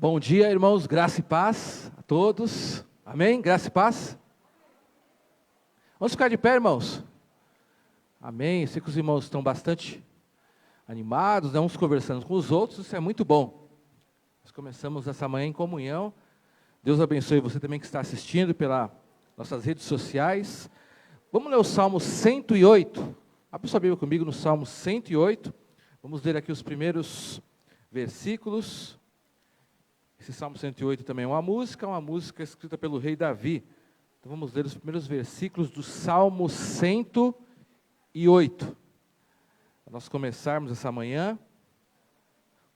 Bom dia, irmãos, graça e paz a todos, amém? Graça e paz. Vamos ficar de pé, irmãos? Amém, eu sei que os irmãos estão bastante animados, né? Uns conversando com os outros, isso é muito bom. Nós começamos essa manhã em comunhão, Deus abençoe você também que está assistindo pelas nossas redes sociais. Vamos ler o Salmo 108, abre sua Bíblia comigo no Salmo 108, vamos ler aqui os primeiros versículos. Esse Salmo 108 também é uma música escrita pelo rei Davi. Então vamos ler os primeiros versículos do Salmo 108. Para nós começarmos essa manhã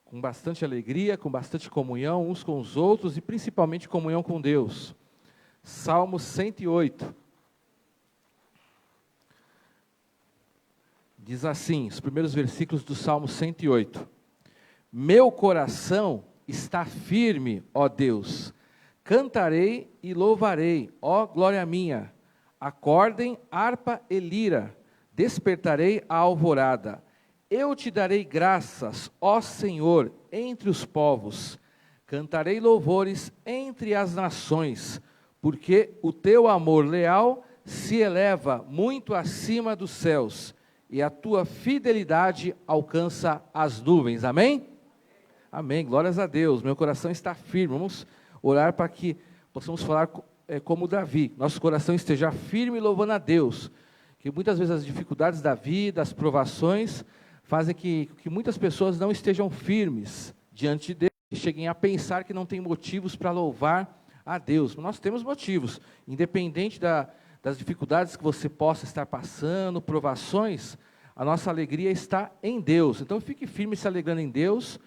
com bastante alegria, com bastante comunhão uns com os outros e principalmente comunhão com Deus. Salmo 108. Diz assim, os primeiros versículos do Salmo 108. Meu coração está firme, ó Deus, cantarei e louvarei, ó glória minha. Acordem harpa e lira, despertarei a alvorada. Eu te darei graças, ó Senhor, entre os povos. Cantarei louvores entre as nações, porque o teu amor leal se eleva muito acima dos céus, e a tua fidelidade alcança as nuvens. Amém? Amém, glórias a Deus, meu coração está firme. Vamos orar para que possamos falar como Davi, nosso coração esteja firme louvando a Deus, que muitas vezes as dificuldades da vida, as provações, fazem que muitas pessoas não estejam firmes diante de Deus, e cheguem a pensar que não tem motivos para louvar a Deus. Mas nós temos motivos, independente das dificuldades que você possa estar passando, provações, a nossa alegria está em Deus. Então fique firme se alegrando em Deus,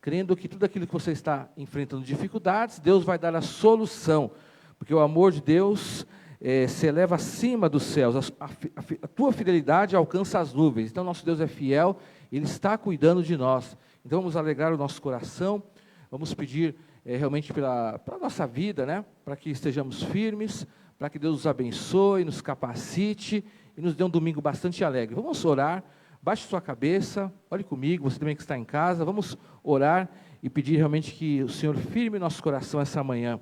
crendo que tudo aquilo que você está enfrentando dificuldades, Deus vai dar a solução, porque o amor de Deus se eleva acima dos céus, a tua fidelidade alcança as nuvens. Então nosso Deus é fiel, Ele está cuidando de nós. Então vamos alegrar o nosso coração, vamos pedir realmente para a nossa vida, né? Para que estejamos firmes, para que Deus nos abençoe, nos capacite e nos dê um domingo bastante alegre. Vamos orar. Baixe sua cabeça, olhe comigo, você também que está em casa, vamos orar e pedir realmente que o Senhor firme nosso coração essa manhã.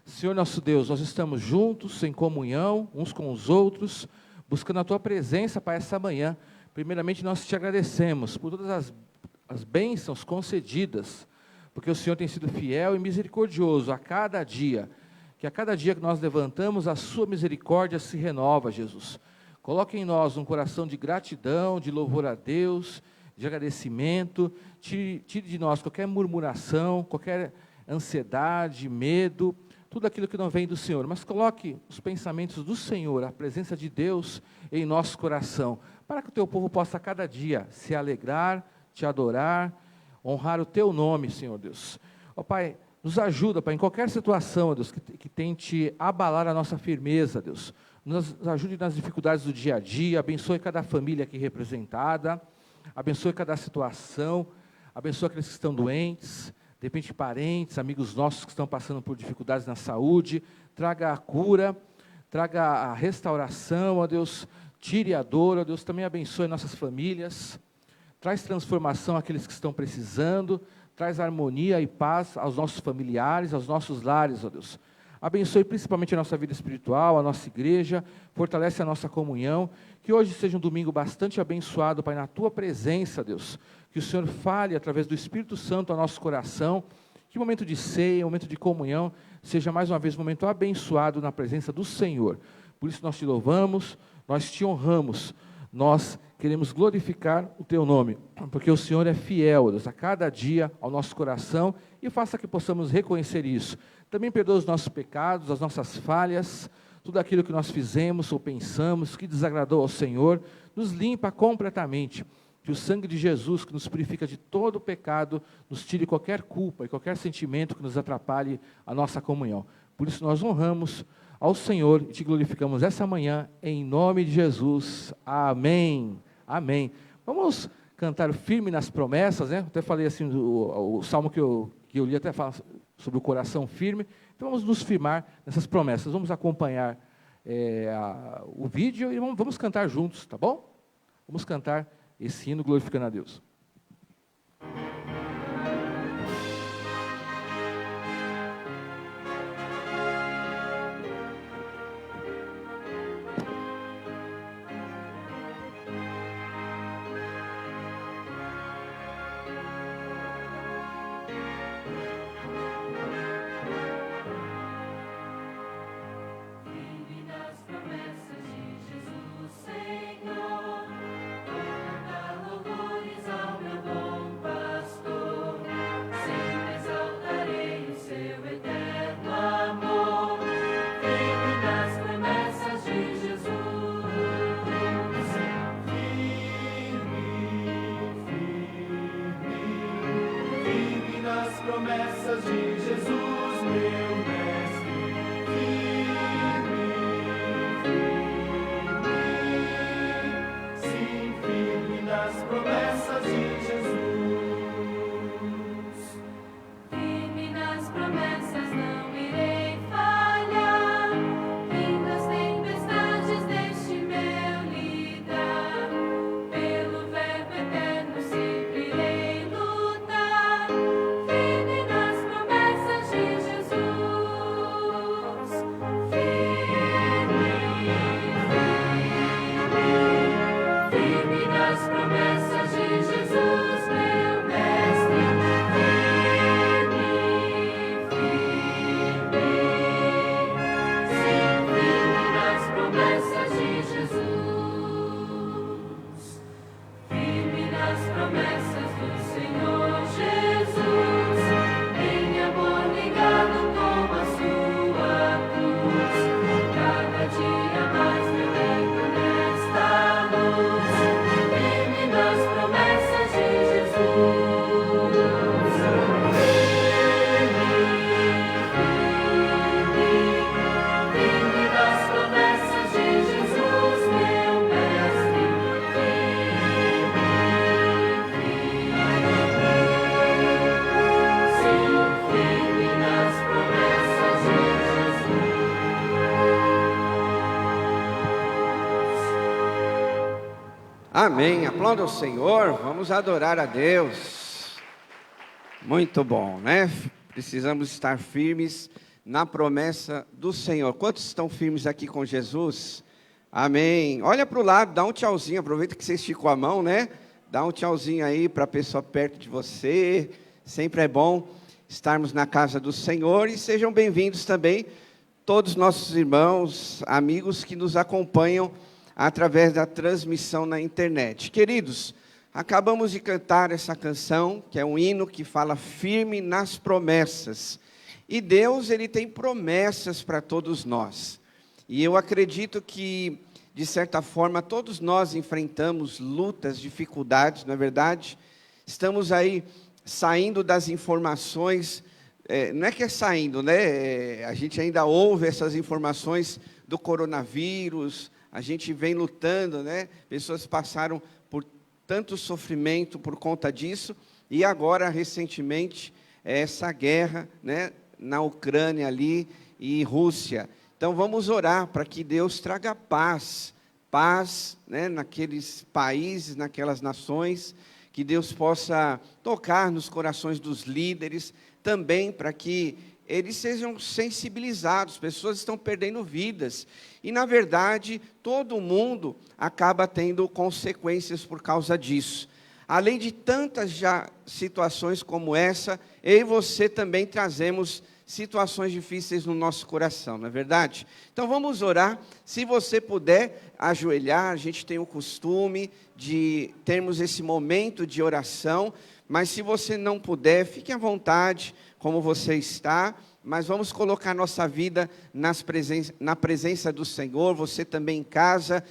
Senhor nosso Deus, nós estamos juntos, em comunhão, uns com os outros, buscando a Tua presença para essa manhã. Primeiramente nós te agradecemos por todas as bênçãos concedidas, porque o Senhor tem sido fiel e misericordioso a cada dia, que a cada dia que nós levantamos, a Sua misericórdia se renova, Jesus. Coloque em nós um coração de gratidão, de louvor a Deus, de agradecimento. Tire de nós qualquer murmuração, qualquer ansiedade, medo, tudo aquilo que não vem do Senhor. Mas coloque os pensamentos do Senhor, a presença de Deus em nosso coração, para que o teu povo possa cada dia se alegrar, te adorar, honrar o teu nome, Senhor Deus. Ó Pai, nos ajuda, Pai, em qualquer situação, Deus, que tente abalar a nossa firmeza, Deus. Nos ajude nas dificuldades do dia a dia, abençoe cada família aqui representada, abençoe cada situação, abençoe aqueles que estão doentes, de repente parentes, amigos nossos que estão passando por dificuldades na saúde, traga a cura, traga a restauração, ó Deus, tire a dor, ó Deus, também abençoe nossas famílias, traz transformação àqueles que estão precisando, traz harmonia e paz aos nossos familiares, aos nossos lares, ó Deus. Abençoe principalmente a nossa vida espiritual, a nossa igreja, fortalece a nossa comunhão, que hoje seja um domingo bastante abençoado, Pai, na Tua presença, Deus, que o Senhor fale através do Espírito Santo ao nosso coração, que o momento de ceia, o momento de comunhão, seja mais uma vez um momento abençoado na presença do Senhor. Por isso nós te louvamos, nós te honramos, nós queremos glorificar o Teu nome, porque o Senhor é fiel, Deus, a cada dia ao nosso coração, e faça que possamos reconhecer isso. Também perdoa os nossos pecados, as nossas falhas, tudo aquilo que nós fizemos ou pensamos, que desagradou ao Senhor, nos limpa completamente. Que o sangue de Jesus, que nos purifica de todo o pecado, nos tire qualquer culpa e qualquer sentimento que nos atrapalhe a nossa comunhão. Por isso nós honramos ao Senhor e te glorificamos essa manhã, em nome de Jesus. Amém. Amém. Vamos cantar firme nas promessas, né? Até falei assim, o salmo que eu li até fala sobre o coração firme. Então vamos nos firmar nessas promessas. Vamos acompanhar o vídeo e vamos cantar juntos, tá bom? Vamos cantar esse hino glorificando a Deus. promessas de Jesus, meu mestre, firme, sim, firme nas promessas de Jesus. Firme nas promessas, não irei falhar. Vindo as tempestades deste meu lidar, pelo verbo eterno sempre irei lutar. Firme nas promessas de Jesus. Firme, firme nas promessas de Jesus, meu mestre. Firme, sim, firme nas promessas de Jesus. Firme nas promessas do Senhor Jesus, em amor ligado com a sua cruz. Cada dia mais me alegro nesta luz. Firme nas promessas de Jesus. Firme nas promessas de Jesus, meu mestre. Sim, firme nas promessas de Jesus. Amém. Aplauda o Senhor. Vamos adorar a Deus. Muito bom, né? Precisamos estar firmes na promessa do Senhor. Quantos estão firmes aqui com Jesus? Amém. Olha para o lado, dá um tchauzinho. Aproveita que você esticou a mão, né? Dá um tchauzinho aí para a pessoa perto de você. Sempre é bom estarmos na casa do Senhor. E sejam bem-vindos também todos nossos irmãos, amigos que nos acompanham através da transmissão na internet. Queridos, acabamos de cantar essa canção, que é um hino que fala firme nas promessas. E Deus, Ele tem promessas para todos nós. E eu acredito que, de certa forma, todos nós enfrentamos lutas, dificuldades, não é verdade? Estamos aí saindo das informações, não é que é saindo, né? A gente ainda ouve essas informações do coronavírus, a gente vem lutando, né? Pessoas passaram por tanto sofrimento por conta disso, e agora, recentemente, essa guerra, né, na Ucrânia ali e Rússia. Então, vamos orar para que Deus traga paz, né, naqueles países, naquelas nações, que Deus possa tocar nos corações dos líderes, também para que eles sejam sensibilizados. Pessoas estão perdendo vidas, e na verdade, todo mundo acaba tendo consequências por causa disso. Além de tantas já situações como essa, eu e você também trazemos situações difíceis no nosso coração, não é verdade? Então vamos orar. Se você puder ajoelhar, a gente tem o costume de termos esse momento de oração, mas se você não puder, fique à vontade, como você está, mas vamos colocar nossa vida na presença do Senhor. Você também em casa,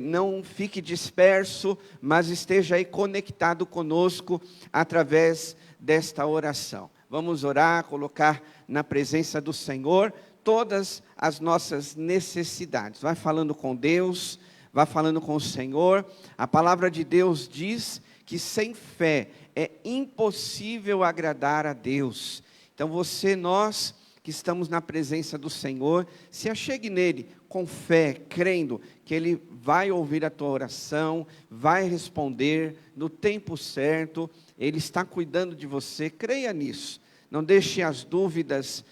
não fique disperso, mas esteja aí conectado conosco através desta oração. Vamos orar, colocar na presença do Senhor todas as nossas necessidades. Vai falando com Deus, vai falando com o Senhor. A palavra de Deus diz que sem fé é impossível agradar a Deus. Então nós que estamos na presença do Senhor, se achegue nele com fé, crendo que Ele vai ouvir a tua oração, vai responder no tempo certo, Ele está cuidando de você, creia nisso. Não deixe as dúvidas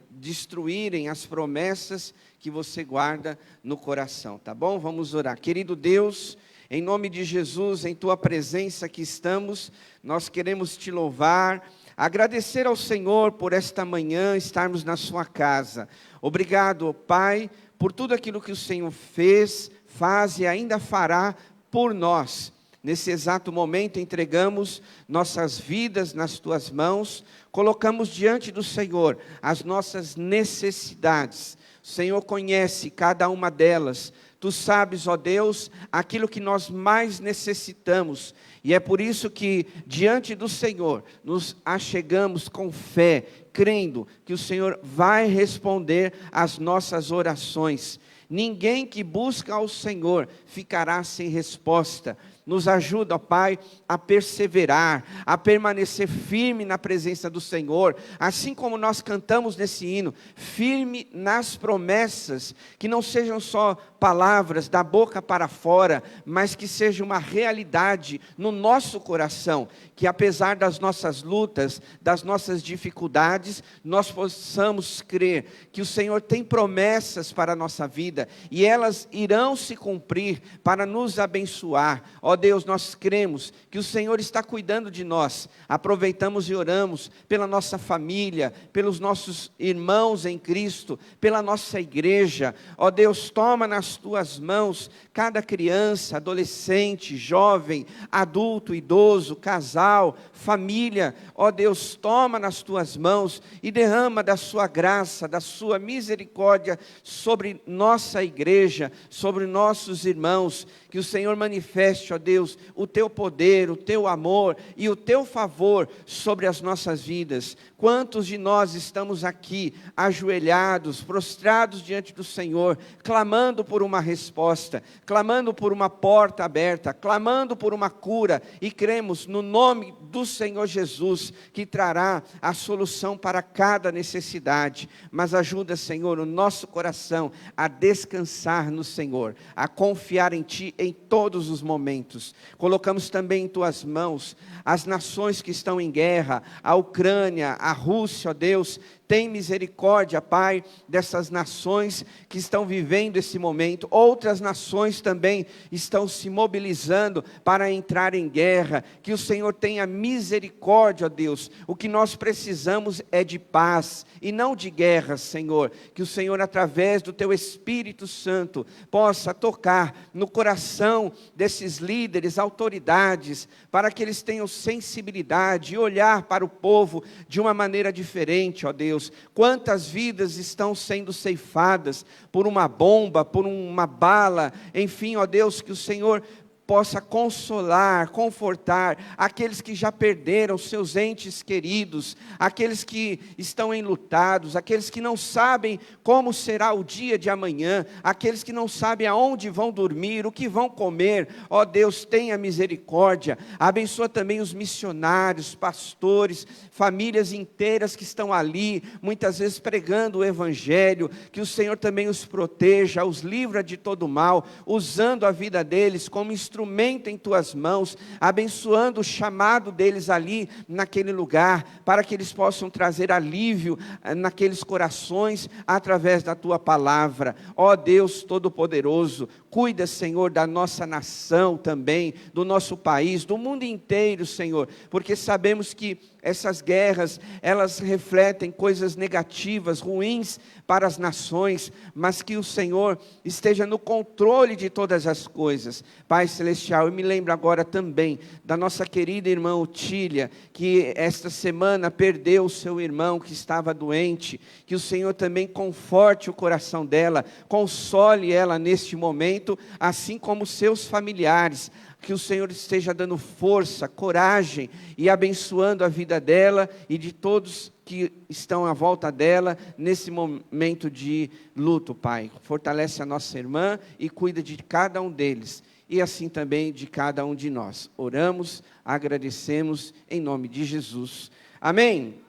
destruírem as promessas que você guarda no coração, tá bom? Vamos orar. Querido Deus, em nome de Jesus, em Tua presença que estamos, nós queremos Te louvar, agradecer ao Senhor por esta manhã estarmos na Sua casa. Obrigado, Pai, por tudo aquilo que o Senhor fez, faz e ainda fará por nós. Nesse exato momento entregamos nossas vidas nas Tuas mãos, colocamos diante do Senhor as nossas necessidades. O Senhor conhece cada uma delas, Tu sabes, ó Deus, aquilo que nós mais necessitamos. E é por isso que, diante do Senhor, nos achegamos com fé, crendo que o Senhor vai responder às nossas orações. Ninguém que busca ao Senhor ficará sem resposta. Nos ajuda, ó Pai, a perseverar, a permanecer firme na presença do Senhor, assim como nós cantamos nesse hino, firme nas promessas, que não sejam só palavras da boca para fora, mas que seja uma realidade no nosso coração, que apesar das nossas lutas, das nossas dificuldades, nós possamos crer que o Senhor tem promessas para a nossa vida, e elas irão se cumprir para nos abençoar. Ó Deus, nós cremos que o Senhor está cuidando de nós. Aproveitamos e oramos pela nossa família, pelos nossos irmãos em Cristo, pela nossa igreja. Ó Deus, toma nas tuas mãos cada criança, adolescente, jovem, adulto, idoso, casal, família. Ó Deus, toma nas tuas mãos e derrama da sua graça, da sua misericórdia sobre nossa igreja, sobre nossos irmãos. Que o Senhor manifeste, ó Deus, o teu poder, o teu amor e o teu favor sobre as nossas vidas. Quantos de nós estamos aqui ajoelhados, prostrados diante do Senhor, clamando por uma resposta, clamando por uma porta aberta, clamando por uma cura, e cremos no nome do Senhor Jesus, que trará a solução para cada necessidade. Mas ajuda, Senhor, o nosso coração a descansar no Senhor, a confiar em Ti em todos os momentos. Colocamos também em Tuas mãos as nações que estão em guerra, a Ucrânia, a Rússia, ó Deus. Tem misericórdia, Pai, dessas nações que estão vivendo esse momento. Outras nações também estão se mobilizando para entrar em guerra. Que o Senhor tenha misericórdia, ó Deus. O que nós precisamos é de paz e não de guerra, Senhor. Que o Senhor, através do Teu Espírito Santo, possa tocar no coração desses líderes, autoridades, para que eles tenham sensibilidade e olhar para o povo de uma maneira diferente, ó Deus. Quantas vidas estão sendo ceifadas por uma bomba, por uma bala, enfim, ó Deus, que o Senhor possa consolar, confortar aqueles que já perderam seus entes queridos, aqueles que estão enlutados, aqueles que não sabem como será o dia de amanhã, aqueles que não sabem aonde vão dormir, o que vão comer. Ó Deus, tenha misericórdia. Abençoa também os missionários, pastores, famílias inteiras que estão ali, muitas vezes pregando o Evangelho. Que o Senhor também os proteja, os livra de todo mal, usando a vida deles como instrumento em Tuas mãos, abençoando o chamado deles ali, naquele lugar, para que eles possam trazer alívio naqueles corações, através da Tua palavra. Ó Deus Todo-Poderoso, cuida, Senhor, da nossa nação também, do nosso país, do mundo inteiro, Senhor, porque sabemos que essas guerras, elas refletem coisas negativas, ruins para as nações, mas que o Senhor esteja no controle de todas as coisas. Pai Celestial, eu me lembro agora também da nossa querida irmã Otília, que esta semana perdeu o seu irmão que estava doente. Que o Senhor também conforte o coração dela, console ela neste momento, assim como seus familiares. Que o Senhor esteja dando força, coragem e abençoando a vida dela e de todos que estão à volta dela nesse momento de luto, Pai. Fortalece a nossa irmã e cuida de cada um deles e assim também de cada um de nós. Oramos, agradecemos em nome de Jesus. Amém?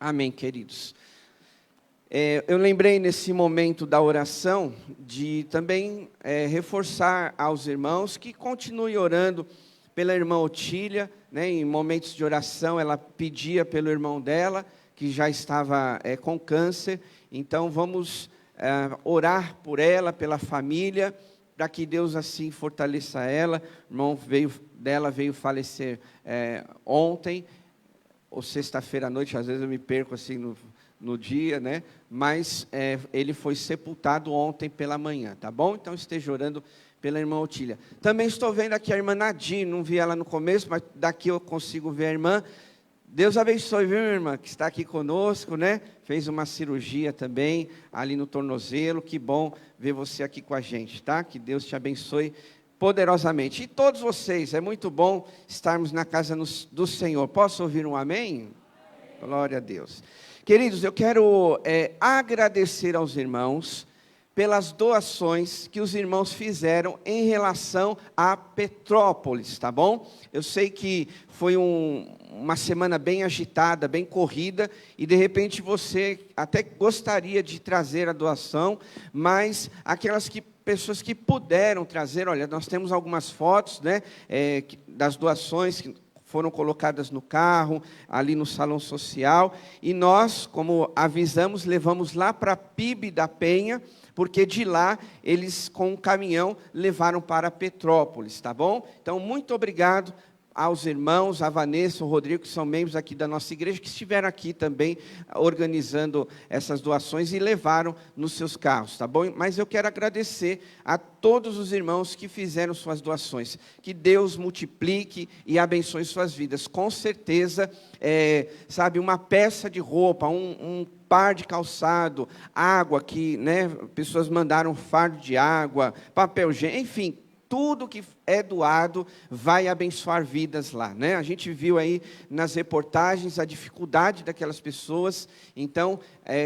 Amém, queridos. Eu lembrei nesse momento da oração de também reforçar aos irmãos que continuem orando pela irmã Otília, né? Em momentos de oração ela pedia pelo irmão dela, que já estava com câncer. Então vamos orar por ela, pela família, para que Deus assim fortaleça ela. O irmão veio falecer ontem, ou sexta-feira à noite, às vezes eu me perco assim no dia, né? Mas ele foi sepultado ontem pela manhã, tá bom? Então esteja orando pela irmã Otília. Também estou vendo aqui a irmã Nadir, não vi ela no começo, mas daqui eu consigo ver a irmã. Deus abençoe, viu, minha irmã, que está aqui conosco, né? Fez uma cirurgia também, ali no tornozelo. Que bom ver você aqui com a gente, tá? Que Deus te abençoe poderosamente. E todos vocês, é muito bom estarmos na casa do Senhor. Posso ouvir um amém? Glória a Deus. Queridos, eu quero agradecer aos irmãos pelas doações que os irmãos fizeram em relação a Petrópolis, tá bom? Eu sei que foi uma semana bem agitada, bem corrida, e de repente você até gostaria de trazer a doação, mas pessoas que puderam trazer, olha, nós temos algumas fotos, né, das doações que foram colocadas no carro, ali no salão social, e nós, como avisamos, levamos lá para a PIB da Penha, porque de lá eles, com um caminhão, levaram para Petrópolis, tá bom? Então, muito obrigado aos irmãos, a Vanessa, o Rodrigo, que são membros aqui da nossa igreja, que estiveram aqui também organizando essas doações e levaram nos seus carros, tá bom? Mas eu quero agradecer a todos os irmãos que fizeram suas doações. Que Deus multiplique e abençoe suas vidas. Com certeza, sabe, uma peça de roupa, um par de calçado, água que, né, pessoas mandaram fardo de água, papel higiênico, enfim, tudo que é doado vai abençoar vidas lá, né? A gente viu aí nas reportagens a dificuldade daquelas pessoas. Então,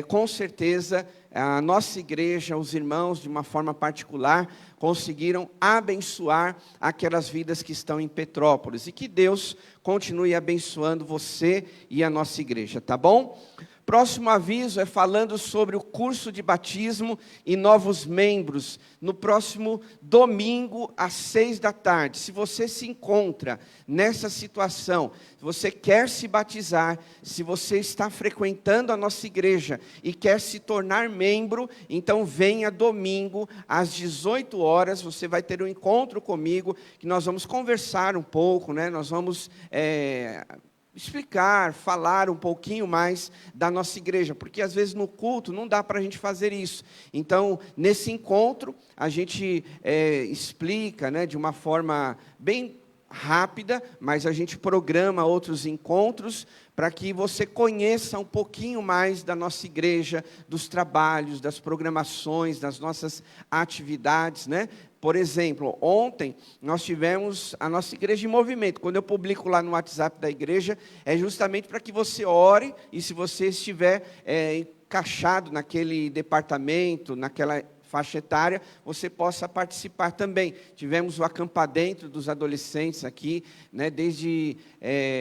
com certeza, a nossa igreja, os irmãos, de uma forma particular, conseguiram abençoar aquelas vidas que estão em Petrópolis. E que Deus continue abençoando você e a nossa igreja, tá bom? Próximo aviso é falando sobre o curso de batismo e novos membros, no próximo domingo, às 6h. Se você se encontra nessa situação, se você quer se batizar, se você está frequentando a nossa igreja e quer se tornar membro, então venha domingo, às 18h, você vai ter um encontro comigo, que nós vamos conversar um pouco, né? Nós vamos explicar, falar um pouquinho mais da nossa igreja, porque às vezes no culto não dá para a gente fazer isso. Então, nesse encontro, a gente explica, né, de uma forma bem rápida, mas a gente programa outros encontros para que você conheça um pouquinho mais da nossa igreja, dos trabalhos, das programações, das nossas atividades, né? Por exemplo, ontem nós tivemos a nossa igreja em movimento. Quando eu publico lá no WhatsApp da igreja, é justamente para que você ore, e se você estiver encaixado naquele departamento, naquela faixa etária, você possa participar também. Tivemos o acampadento dos adolescentes aqui, né, desde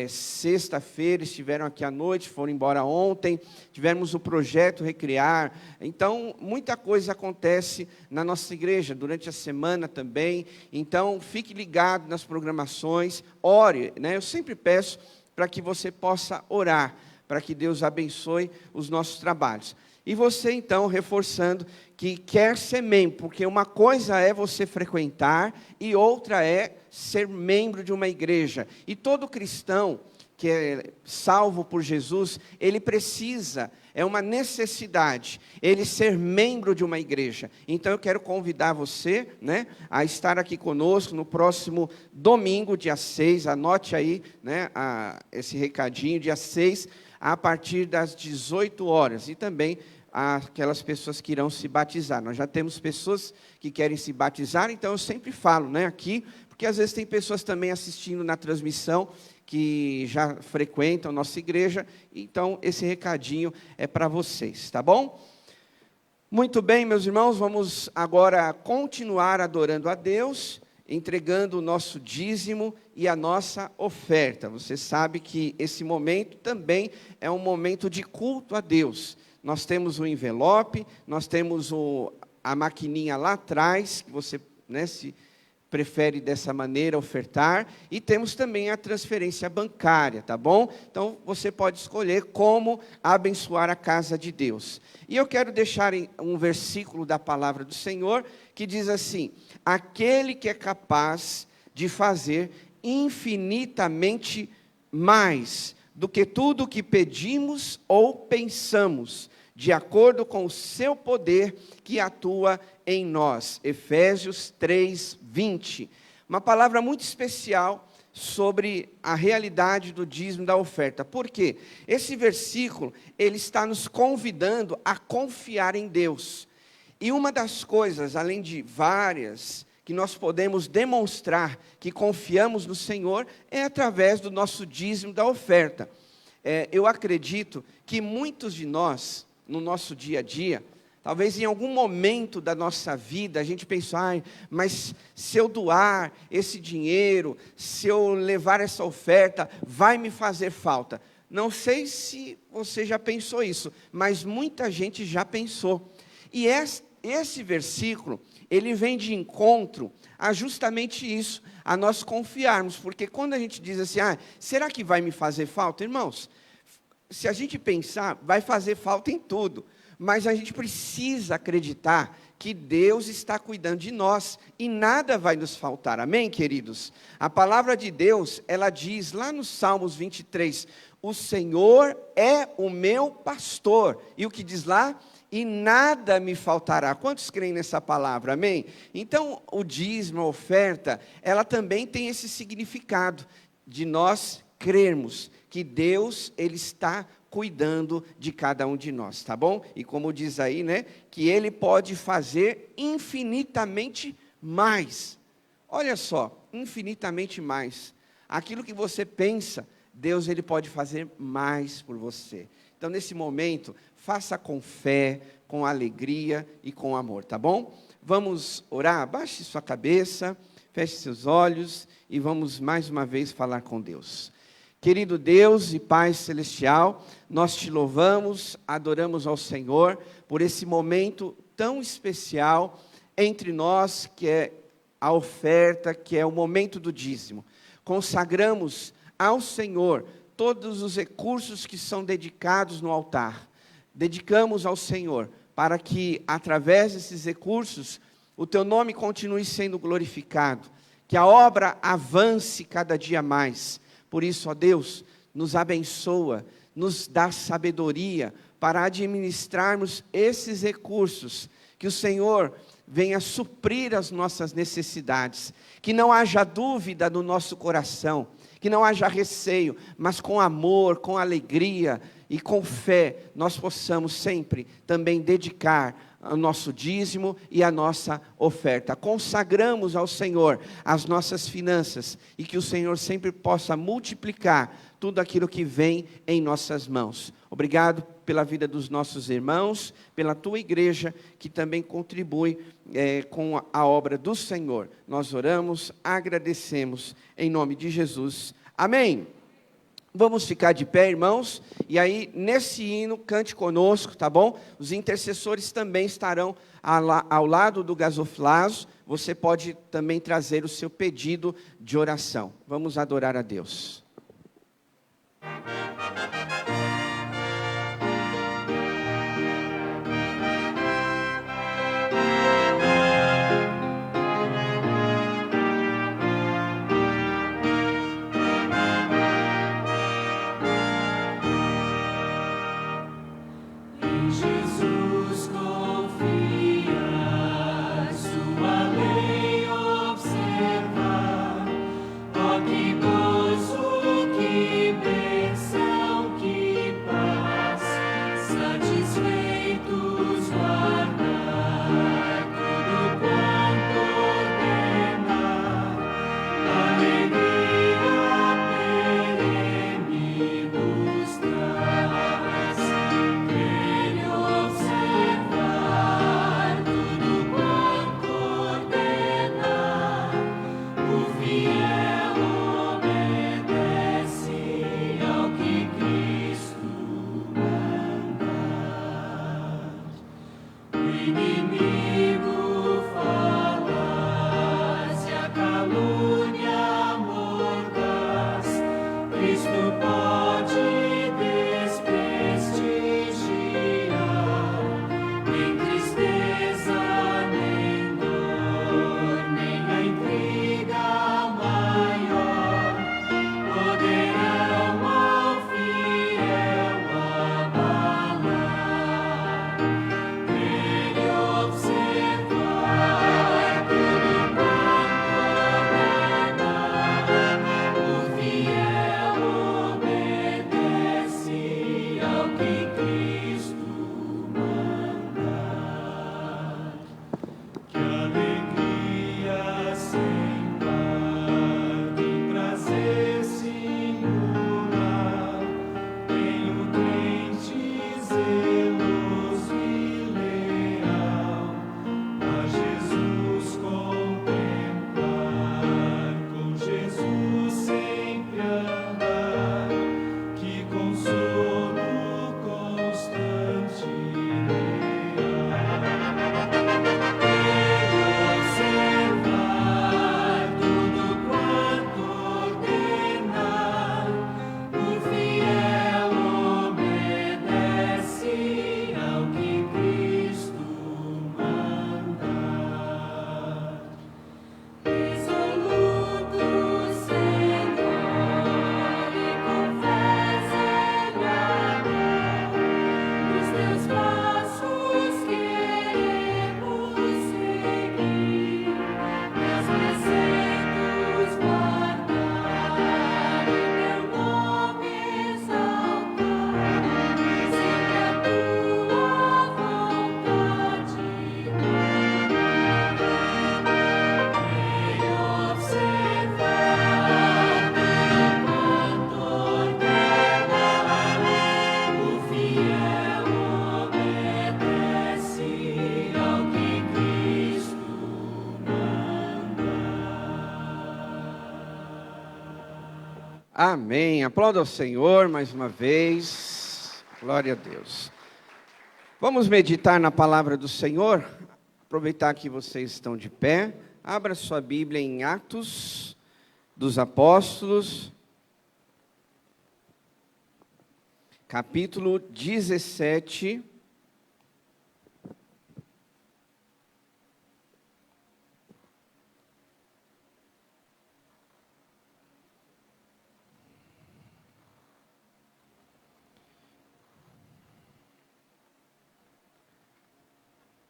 sexta-feira, estiveram aqui à noite, foram embora ontem. Tivemos o projeto Recriar. Então, muita coisa acontece na nossa igreja, durante a semana também. Então, fique ligado nas programações, ore, né? Eu sempre peço para que você possa orar, para que Deus abençoe os nossos trabalhos. E você, então, reforçando que quer ser membro, porque uma coisa é você frequentar e outra é ser membro de uma igreja. E todo cristão que é salvo por Jesus, ele precisa, é uma necessidade, ele ser membro de uma igreja. Então eu quero convidar você, né, a estar aqui conosco no próximo domingo, dia 6, anote aí, né, esse recadinho, dia 6, a partir das 18h, e também aquelas pessoas que irão se batizar. Nós já temos pessoas que querem se batizar, então eu sempre falo, né, aqui, porque às vezes tem pessoas também assistindo na transmissão, que já frequentam a nossa igreja, então esse recadinho é para vocês, tá bom? Muito bem, meus irmãos, vamos agora continuar adorando a Deus, entregando o nosso dízimo e a nossa oferta. Você sabe que esse momento também é um momento de culto a Deus. Nós temos o envelope, nós temos a maquininha lá atrás, que você, né, se prefere dessa maneira ofertar, e temos também a transferência bancária, tá bom? Então, você pode escolher como abençoar a casa de Deus. E eu quero deixar um versículo da palavra do Senhor, que diz assim: aquele que é capaz de fazer infinitamente mais do que tudo o que pedimos ou pensamos, de acordo com o seu poder que atua em nós. Efésios 3:20. Uma palavra muito especial sobre a realidade do dízimo e da oferta. Por quê? Esse versículo, ele está nos convidando a confiar em Deus. E uma das coisas, além de várias, que nós podemos demonstrar que confiamos no Senhor, é através do nosso dízimo da oferta. Eu acredito que muitos de nós, no nosso dia a dia, talvez em algum momento da nossa vida, a gente pensou, mas se eu doar esse dinheiro, se eu levar essa oferta, vai me fazer falta. Não sei se você já pensou isso, mas muita gente já pensou. E esse versículo, ele vem de encontro a justamente isso, a nós confiarmos, porque quando a gente diz assim, será que vai me fazer falta? Irmãos, se a gente pensar, vai fazer falta em tudo, mas a gente precisa acreditar que Deus está cuidando de nós e nada vai nos faltar, amém, queridos? A palavra de Deus, ela diz lá no Salmos 23, o Senhor é o meu pastor, e o que diz lá? E nada me faltará. Quantos creem nessa palavra, amém? Então, o dízimo, a oferta, ela também tem esse significado de nós crermos que Deus, Ele está cuidando de cada um de nós, tá bom? E como diz aí, né, que Ele pode fazer infinitamente mais. Olha só, infinitamente mais. Aquilo que você pensa, Deus, Ele pode fazer mais por você. Então, nesse momento, faça com fé, com alegria e com amor, tá bom? Vamos orar, abaixe sua cabeça, feche seus olhos e vamos mais uma vez falar com Deus. Querido Deus e Pai Celestial, nós te louvamos, adoramos ao Senhor por esse momento tão especial entre nós, que é a oferta, que é o momento do dízimo. Consagramos ao Senhor todos os recursos que são dedicados no altar. Dedicamos ao Senhor para que, através desses recursos, o Teu nome continue sendo glorificado, que a obra avance cada dia mais. Por isso, ó Deus, nos abençoa, nos dá sabedoria para administrarmos esses recursos, que o Senhor venha suprir as nossas necessidades, que não haja dúvida no nosso coração, que não haja receio, mas com amor, com alegria e com fé, nós possamos sempre também dedicar o nosso dízimo e a nossa oferta. Consagramos ao Senhor as nossas finanças e que o Senhor sempre possa multiplicar tudo aquilo que vem em nossas mãos. Obrigado pela vida dos nossos irmãos, pela Tua igreja que também contribui com a obra do Senhor. Nós oramos, agradecemos em nome de Jesus. Amém. Vamos ficar de pé, irmãos, e aí nesse hino, cante conosco, tá bom? Os intercessores também estarão ao lado do gasofilazo, você pode também trazer o seu pedido de oração. Vamos adorar a Deus. Jesus confia, sua lei observa, ó que gozo Amém. Aplauda ao Senhor mais uma vez. Glória a Deus. Vamos meditar na palavra do Senhor. Aproveitar que vocês estão de pé. Abra sua Bíblia em Atos dos Apóstolos, capítulo 17.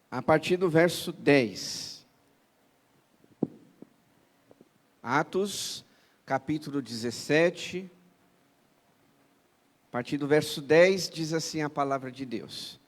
A partir do verso 10. Atos, capítulo 17. A partir do verso 10, diz assim a palavra de Deus.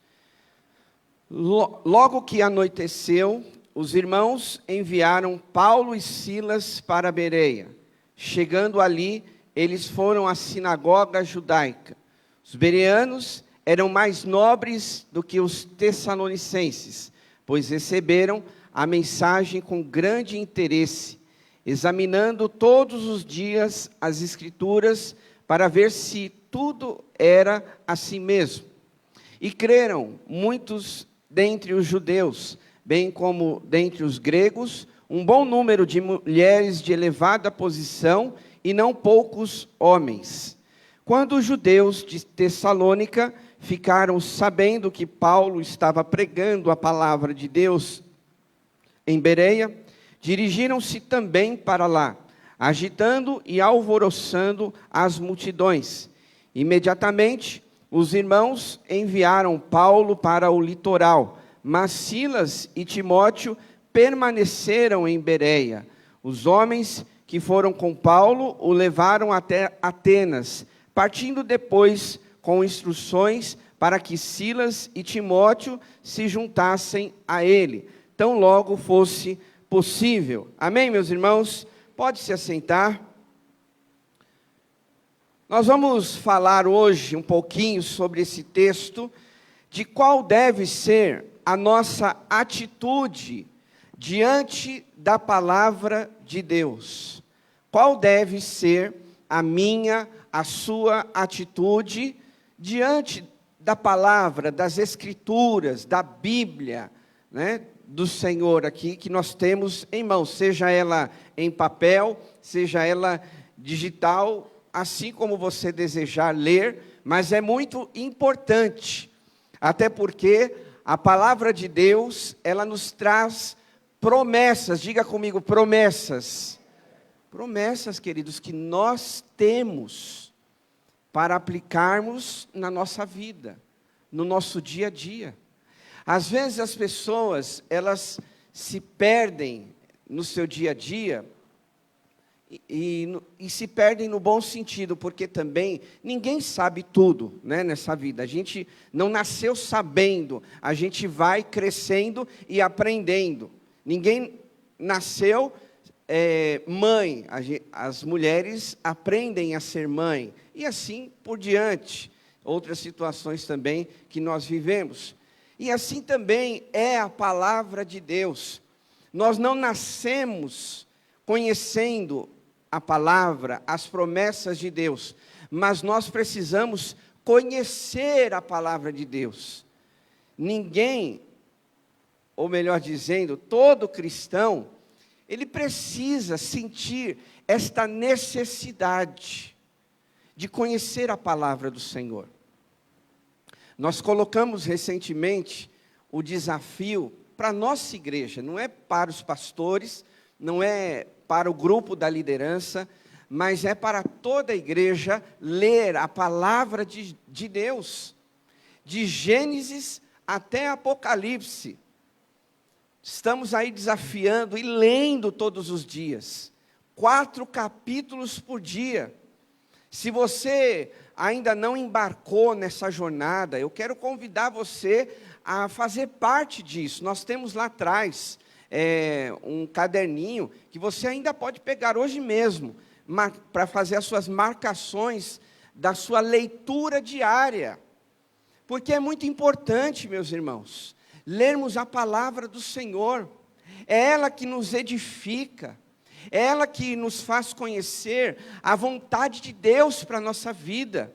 Logo que anoiteceu, os irmãos enviaram Paulo e Silas para Bereia. Chegando ali, eles foram à sinagoga judaica. Os bereanos eram mais nobres do que os tessalonicenses, pois receberam a mensagem com grande interesse, examinando todos os dias as Escrituras para ver se tudo era assim mesmo. E creram muitos dentre os judeus, bem como dentre os gregos, um bom número de mulheres de elevada posição e não poucos homens. Quando os judeus de Tessalônica ficaram sabendo que Paulo estava pregando a palavra de Deus em Bereia, dirigiram-se também para lá, agitando e alvoroçando as multidões. Imediatamente, os irmãos enviaram Paulo para o litoral, mas Silas e Timóteo permaneceram em Bereia. Os homens que foram com Paulo o levaram até Atenas, partindo depois com instruções para que Silas e Timóteo se juntassem a ele, tão logo fosse possível. Amém, meus irmãos? Pode se assentar. Nós vamos falar hoje um pouquinho sobre esse texto, de qual deve ser a nossa atitude diante da palavra de Deus. Qual deve ser a minha, a sua atitude diante da palavra, das Escrituras, da Bíblia, né, do Senhor aqui, que nós temos em mãos, seja ela em papel, seja ela digital, assim como você desejar ler, mas é muito importante, até porque a palavra de Deus, ela nos traz promessas, diga comigo, promessas. Promessas, queridos, que nós temos para aplicarmos na nossa vida, no nosso dia a dia. Às vezes as pessoas, elas se perdem no seu dia a dia, e se perdem no bom sentido, porque também ninguém sabe tudo, né, nessa vida. A gente não nasceu sabendo, a gente vai crescendo e aprendendo. Ninguém nasceu mãe, as mulheres aprendem a ser mãe, e assim por diante, outras situações também que nós vivemos. E assim também é a palavra de Deus. Nós não nascemos conhecendo a palavra, as promessas de Deus, mas nós precisamos conhecer a palavra de Deus. Ninguém, ou melhor dizendo, todo cristão, ele precisa sentir esta necessidade de conhecer a palavra do Senhor. Nós colocamos recentemente o desafio para a nossa igreja, não é para os pastores, não é para o grupo da liderança, mas é para toda a igreja ler a palavra de Deus, de Gênesis até Apocalipse. Estamos aí desafiando e lendo todos os dias, 4 capítulos por dia. Se você ainda não embarcou nessa jornada, eu quero convidar você a fazer parte disso. Nós temos lá atrás um caderninho que você ainda pode pegar hoje mesmo, para fazer as suas marcações da sua leitura diária. Porque é muito importante, meus irmãos, lermos a palavra do Senhor. É ela que nos edifica, É ela que nos faz conhecer a vontade de Deus para a nossa vida.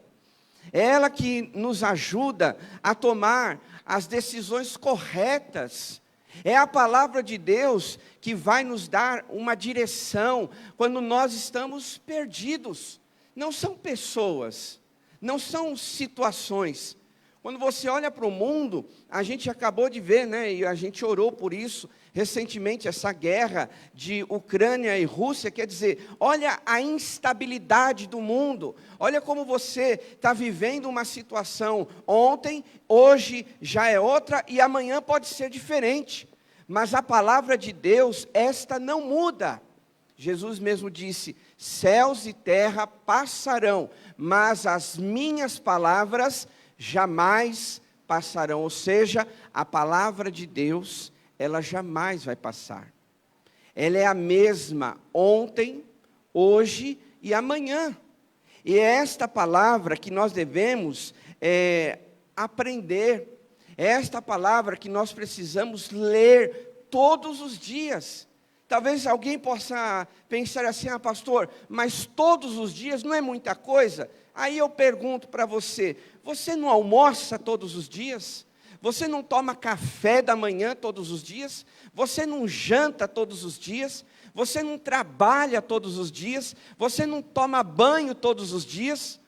É ela que nos ajuda a tomar as decisões corretas. É a palavra de Deus que vai nos dar uma direção quando nós estamos perdidos. Não são pessoas, não são situações. Quando você olha para o mundo, a gente acabou de ver, né, e a gente orou por isso recentemente, essa guerra de Ucrânia e Rússia, quer dizer, olha a instabilidade do mundo, olha como você está vivendo uma situação ontem, hoje já é outra e amanhã pode ser diferente, mas a palavra de Deus, esta não muda. Jesus mesmo disse, céus e terra passarão, mas as minhas palavras jamais passarão, ou seja, a palavra de Deus, ela jamais vai passar. Ela é a mesma ontem, hoje e amanhã. E é esta palavra que nós devemos aprender. É esta palavra que nós precisamos ler todos os dias. Talvez alguém possa pensar assim, pastor, mas todos os dias não é muita coisa? Aí eu pergunto para você, você não almoça todos os dias? Você não toma café da manhã todos os dias? Você não janta todos os dias? Você não trabalha todos os dias? Você não toma banho todos os dias?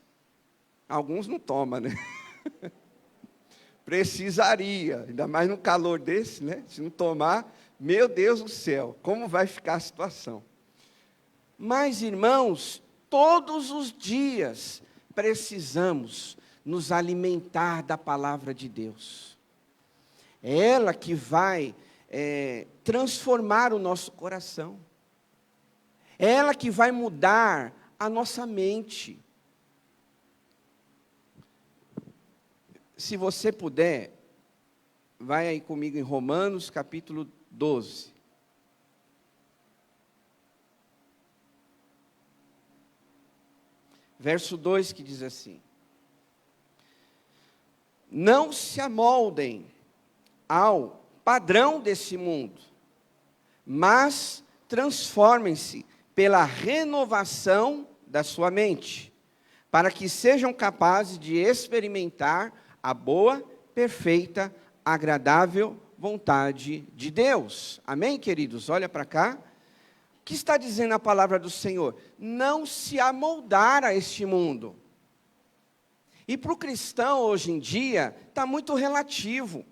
Alguns não tomam, né? Precisaria, ainda mais num calor desse, né? Se não tomar, meu Deus do céu, como vai ficar a situação? Mas, irmãos, todos os dias precisamos nos alimentar da palavra de Deus. É ela que vai transformar o nosso coração. É ela que vai mudar a nossa mente. Se você puder, vai aí comigo em Romanos capítulo 12. Verso 2 que diz assim: não se amoldem ao padrão desse mundo, mas transformem-se pela renovação da sua mente, para que sejam capazes de experimentar a boa, perfeita, agradável vontade de Deus. Amém, queridos? Olha para cá. O que está dizendo a palavra do Senhor? Não se amoldar a este mundo. E para o cristão, hoje em dia, está muito relativo.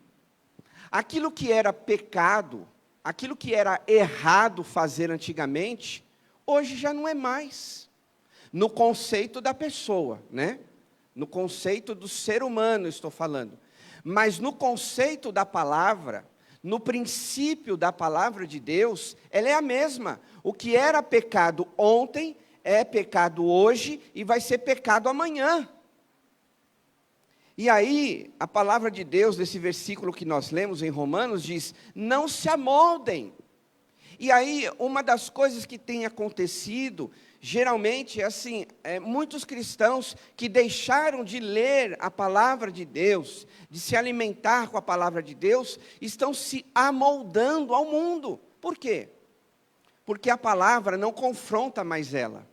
Aquilo que era pecado, aquilo que era errado fazer antigamente, hoje já não é mais. No conceito da pessoa, né? No conceito do ser humano, estou falando. Mas no conceito da palavra, no princípio da palavra de Deus, ela é a mesma. O que era pecado ontem, é pecado hoje e vai ser pecado amanhã. E aí, a palavra de Deus, nesse versículo que nós lemos em Romanos, diz, não se amoldem. E aí, uma das coisas que tem acontecido, geralmente, é assim, muitos cristãos que deixaram de ler a palavra de Deus, de se alimentar com a palavra de Deus, estão se amoldando ao mundo. Por quê? Porque a palavra não confronta mais ela.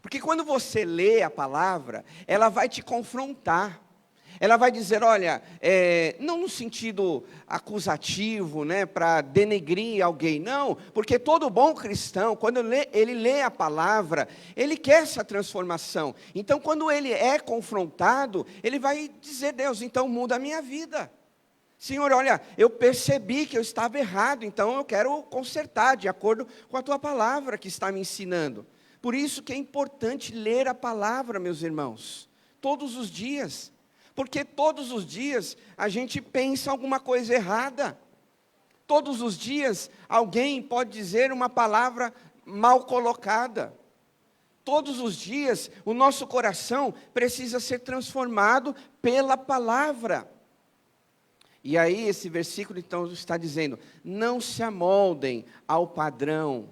Porque quando você lê a palavra, ela vai te confrontar. Ela vai dizer, olha, não no sentido acusativo, né, para denegrir alguém, não, porque todo bom cristão, quando ele lê a palavra, ele quer essa transformação. Então, quando ele é confrontado, ele vai dizer, Deus, então muda a minha vida. Senhor, olha, eu percebi que eu estava errado, então eu quero consertar, de acordo com a tua palavra que está me ensinando. Por isso que é importante ler a palavra, meus irmãos, todos os dias. Porque todos os dias a gente pensa alguma coisa errada. Todos os dias alguém pode dizer uma palavra mal colocada. Todos os dias o nosso coração precisa ser transformado pela palavra. E aí esse versículo então está dizendo, não se amoldem ao padrão.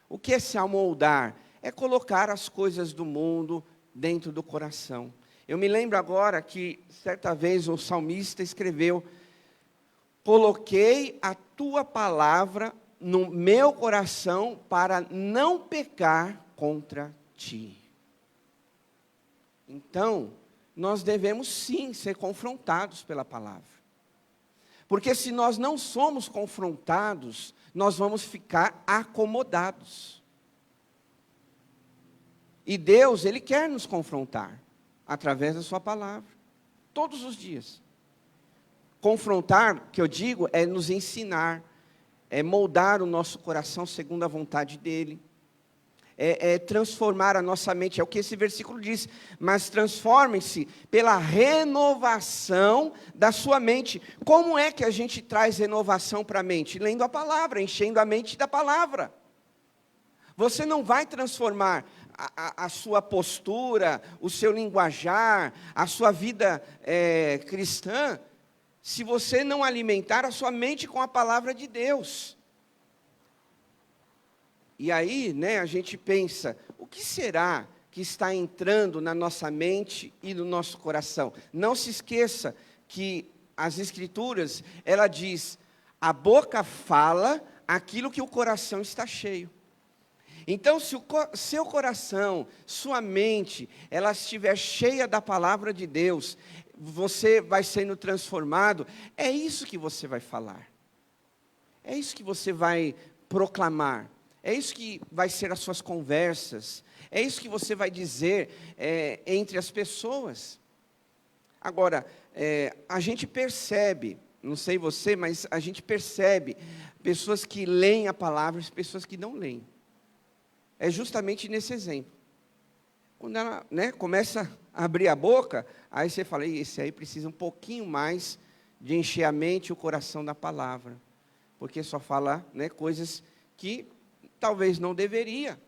O que é se amoldar? É colocar as coisas do mundo dentro do coração. Eu me lembro agora que, certa vez, o salmista escreveu, coloquei a tua palavra no meu coração para não pecar contra ti. Então, nós devemos sim ser confrontados pela palavra. Porque se nós não somos confrontados, nós vamos ficar acomodados. E Deus, Ele quer nos confrontar através da sua palavra, todos os dias. Confrontar, que eu digo, é nos ensinar, é moldar o nosso coração segundo a vontade dEle, é transformar a nossa mente, é o que esse versículo diz, mas transformem-se pela renovação da sua mente. Como é que a gente traz renovação para a mente? Lendo a palavra, enchendo a mente da palavra. Você não vai transformar a sua postura, o seu linguajar, a sua vida cristã, se você não alimentar a sua mente com a palavra de Deus. E aí, a gente pensa, o que será que está entrando na nossa mente e no nosso coração? Não se esqueça que as Escrituras, ela diz, a boca fala aquilo que o coração está cheio. Então, se o seu coração, sua mente, ela estiver cheia da palavra de Deus, você vai sendo transformado, é isso que você vai falar. É isso que você vai proclamar. É isso que vai ser as suas conversas. É isso que você vai dizer entre as pessoas. Agora, a gente percebe, não sei você, mas a gente percebe pessoas que leem a palavra e pessoas que não leem. É justamente nesse exemplo. Quando ela começa a abrir a boca, aí você fala, esse aí precisa um pouquinho mais de encher a mente e o coração da palavra. Porque só fala coisas que talvez não deveria.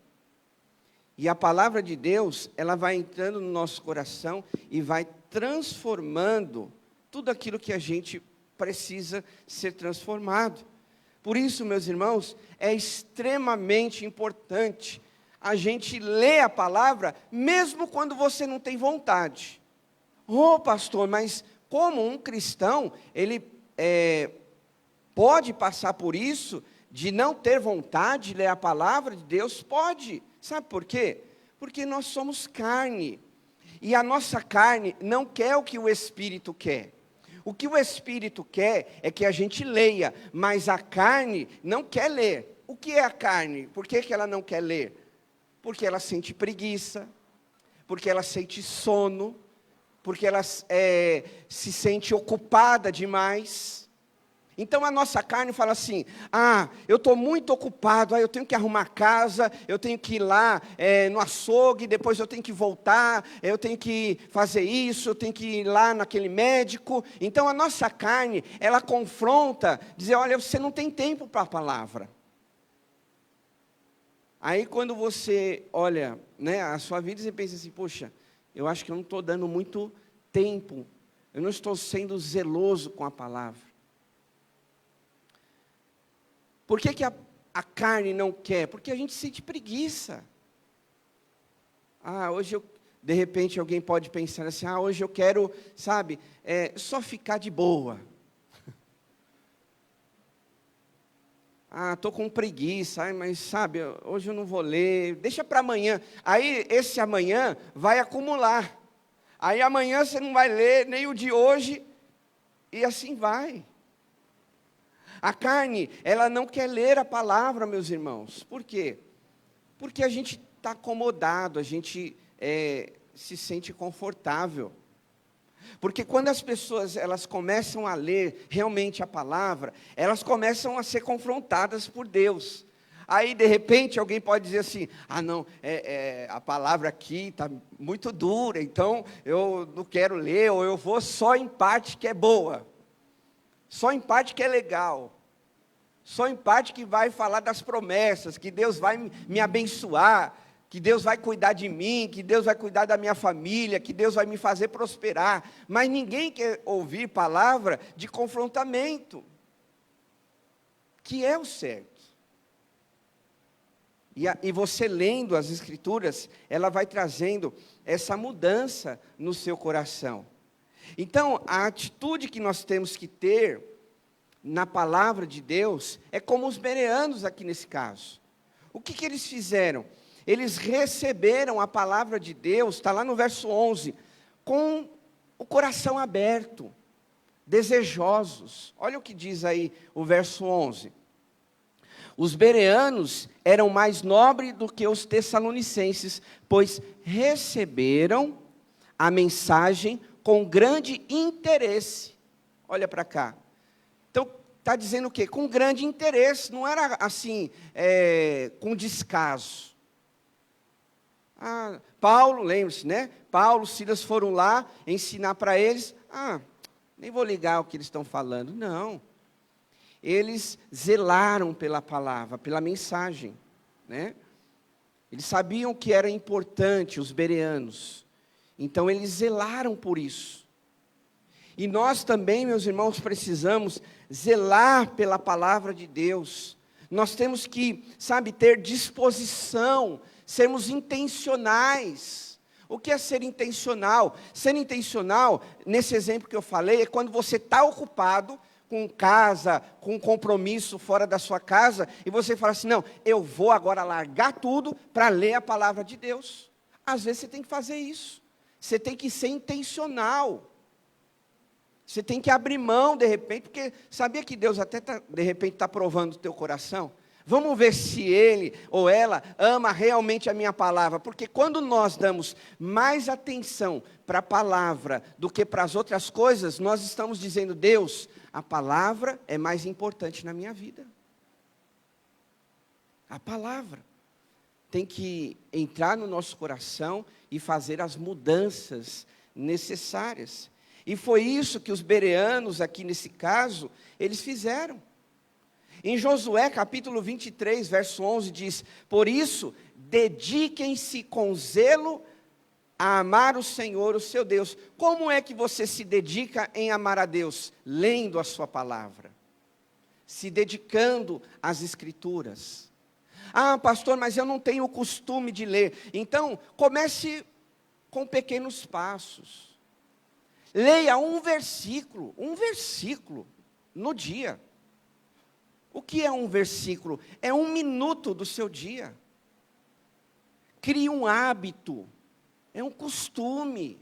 E a palavra de Deus, ela vai entrando no nosso coração e vai transformando tudo aquilo que a gente precisa ser transformado. Por isso, meus irmãos, é extremamente importante a gente ler a palavra, mesmo quando você não tem vontade. Pastor, mas como um cristão, ele pode passar por isso, de não ter vontade de ler a palavra de Deus? Pode. Sabe por quê? Porque nós somos carne. E a nossa carne não quer o que o Espírito quer. O que o Espírito quer é que a gente leia, mas a carne não quer ler. O que é a carne? Por que ela não quer ler? Porque ela sente preguiça, porque ela sente sono, porque ela se sente ocupada demais. Então a nossa carne fala assim, eu estou muito ocupado, eu tenho que arrumar casa, eu tenho que ir lá no açougue, depois eu tenho que voltar, eu tenho que fazer isso, eu tenho que ir lá naquele médico. Então a nossa carne, ela confronta, dizer, olha, você não tem tempo para a palavra. Aí quando você olha a sua vida, você pensa assim, poxa, eu acho que eu não estou dando muito tempo, eu não estou sendo zeloso com a palavra. Por que a carne não quer? Porque a gente sente preguiça. Hoje de repente alguém pode pensar assim, hoje eu quero, só ficar de boa. Estou com preguiça, mas hoje eu não vou ler, deixa para amanhã. Aí esse amanhã vai acumular. Aí amanhã você não vai ler nem o de hoje, e assim vai. A carne, ela não quer ler a palavra, meus irmãos. Por quê? Porque a gente está acomodado, a gente se sente confortável. Porque quando as pessoas elas começam a ler realmente a palavra, elas começam a ser confrontadas por Deus. Aí, de repente, alguém pode dizer assim, não, a palavra aqui está muito dura, então eu não quero ler, ou eu vou só em parte que é boa. Só em parte que é legal. Só em parte que vai falar das promessas, que Deus vai me abençoar, que Deus vai cuidar de mim, que Deus vai cuidar da minha família, que Deus vai me fazer prosperar. Mas ninguém quer ouvir palavra de confrontamento, que é o certo. E você lendo as Escrituras, ela vai trazendo essa mudança no seu coração. Então, a atitude que nós temos que ter na palavra de Deus, é como os bereanos aqui nesse caso. O que eles fizeram? Eles receberam a palavra de Deus, está lá no verso 11, com o coração aberto, desejosos. Olha o que diz aí o verso 11. Os bereanos eram mais nobres do que os tessalonicenses, pois receberam a mensagem com grande interesse. Olha para cá. Então, está dizendo o quê? Com grande interesse, não era assim, com descaso. Paulo, lembre-se, né? Paulo, Silas foram lá ensinar para eles. Nem vou ligar o que eles estão falando. Não. Eles zelaram pela palavra, pela mensagem, né? Eles sabiam que era importante, os bereanos. Então, eles zelaram por isso. E nós também, meus irmãos, precisamos zelar pela palavra de Deus. Nós temos que, ter disposição, sermos intencionais. O que é ser intencional? Ser intencional, nesse exemplo que eu falei, é quando você está ocupado com casa, com compromisso fora da sua casa, e você fala assim, não, eu vou agora largar tudo para ler a palavra de Deus. Às vezes você tem que fazer isso. Você tem que ser intencional. Você tem que abrir mão, de repente, porque sabia que Deus até, de repente, está provando o teu coração? Vamos ver se ele ou ela ama realmente a minha palavra. Porque quando nós damos mais atenção para a palavra do que para as outras coisas, nós estamos dizendo, Deus, a palavra é mais importante na minha vida. A palavra tem que entrar no nosso coração e fazer as mudanças necessárias. E foi isso que os bereanos, aqui nesse caso, eles fizeram. Em Josué, capítulo 23, verso 11, diz, por isso, dediquem-se com zelo a amar o Senhor, o seu Deus. Como é que você se dedica em amar a Deus? Lendo a sua palavra. Se dedicando às Escrituras. Pastor, mas eu não tenho o costume de ler. Então, comece com pequenos passos. Leia um versículo no dia. O que é um versículo? É 1 minuto do seu dia. Crie um hábito, é um costume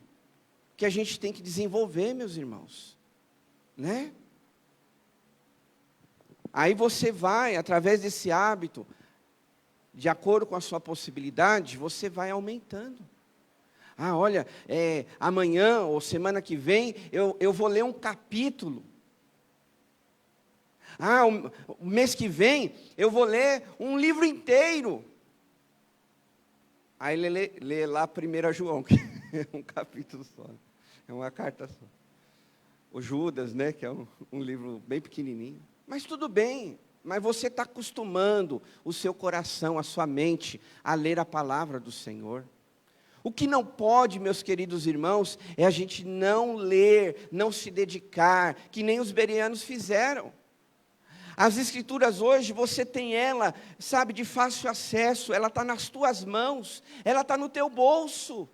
que a gente tem que desenvolver, meus irmãos, né? Aí você vai, através desse hábito, de acordo com a sua possibilidade, você vai aumentando. Olha, amanhã ou semana que vem, eu vou ler um capítulo. O mês que vem, eu vou ler um livro inteiro. Aí lê lá 1 João, que é um capítulo só. É uma carta só. O Judas, né, que é um livro bem pequenininho. Mas tudo bem, mas você está acostumando o seu coração, a sua mente, a ler a palavra do Senhor. O que não pode, meus queridos irmãos, é a gente não ler, não se dedicar, que nem os bereanos fizeram. As Escrituras hoje, você tem ela, de fácil acesso, ela está nas tuas mãos, ela está no teu bolso.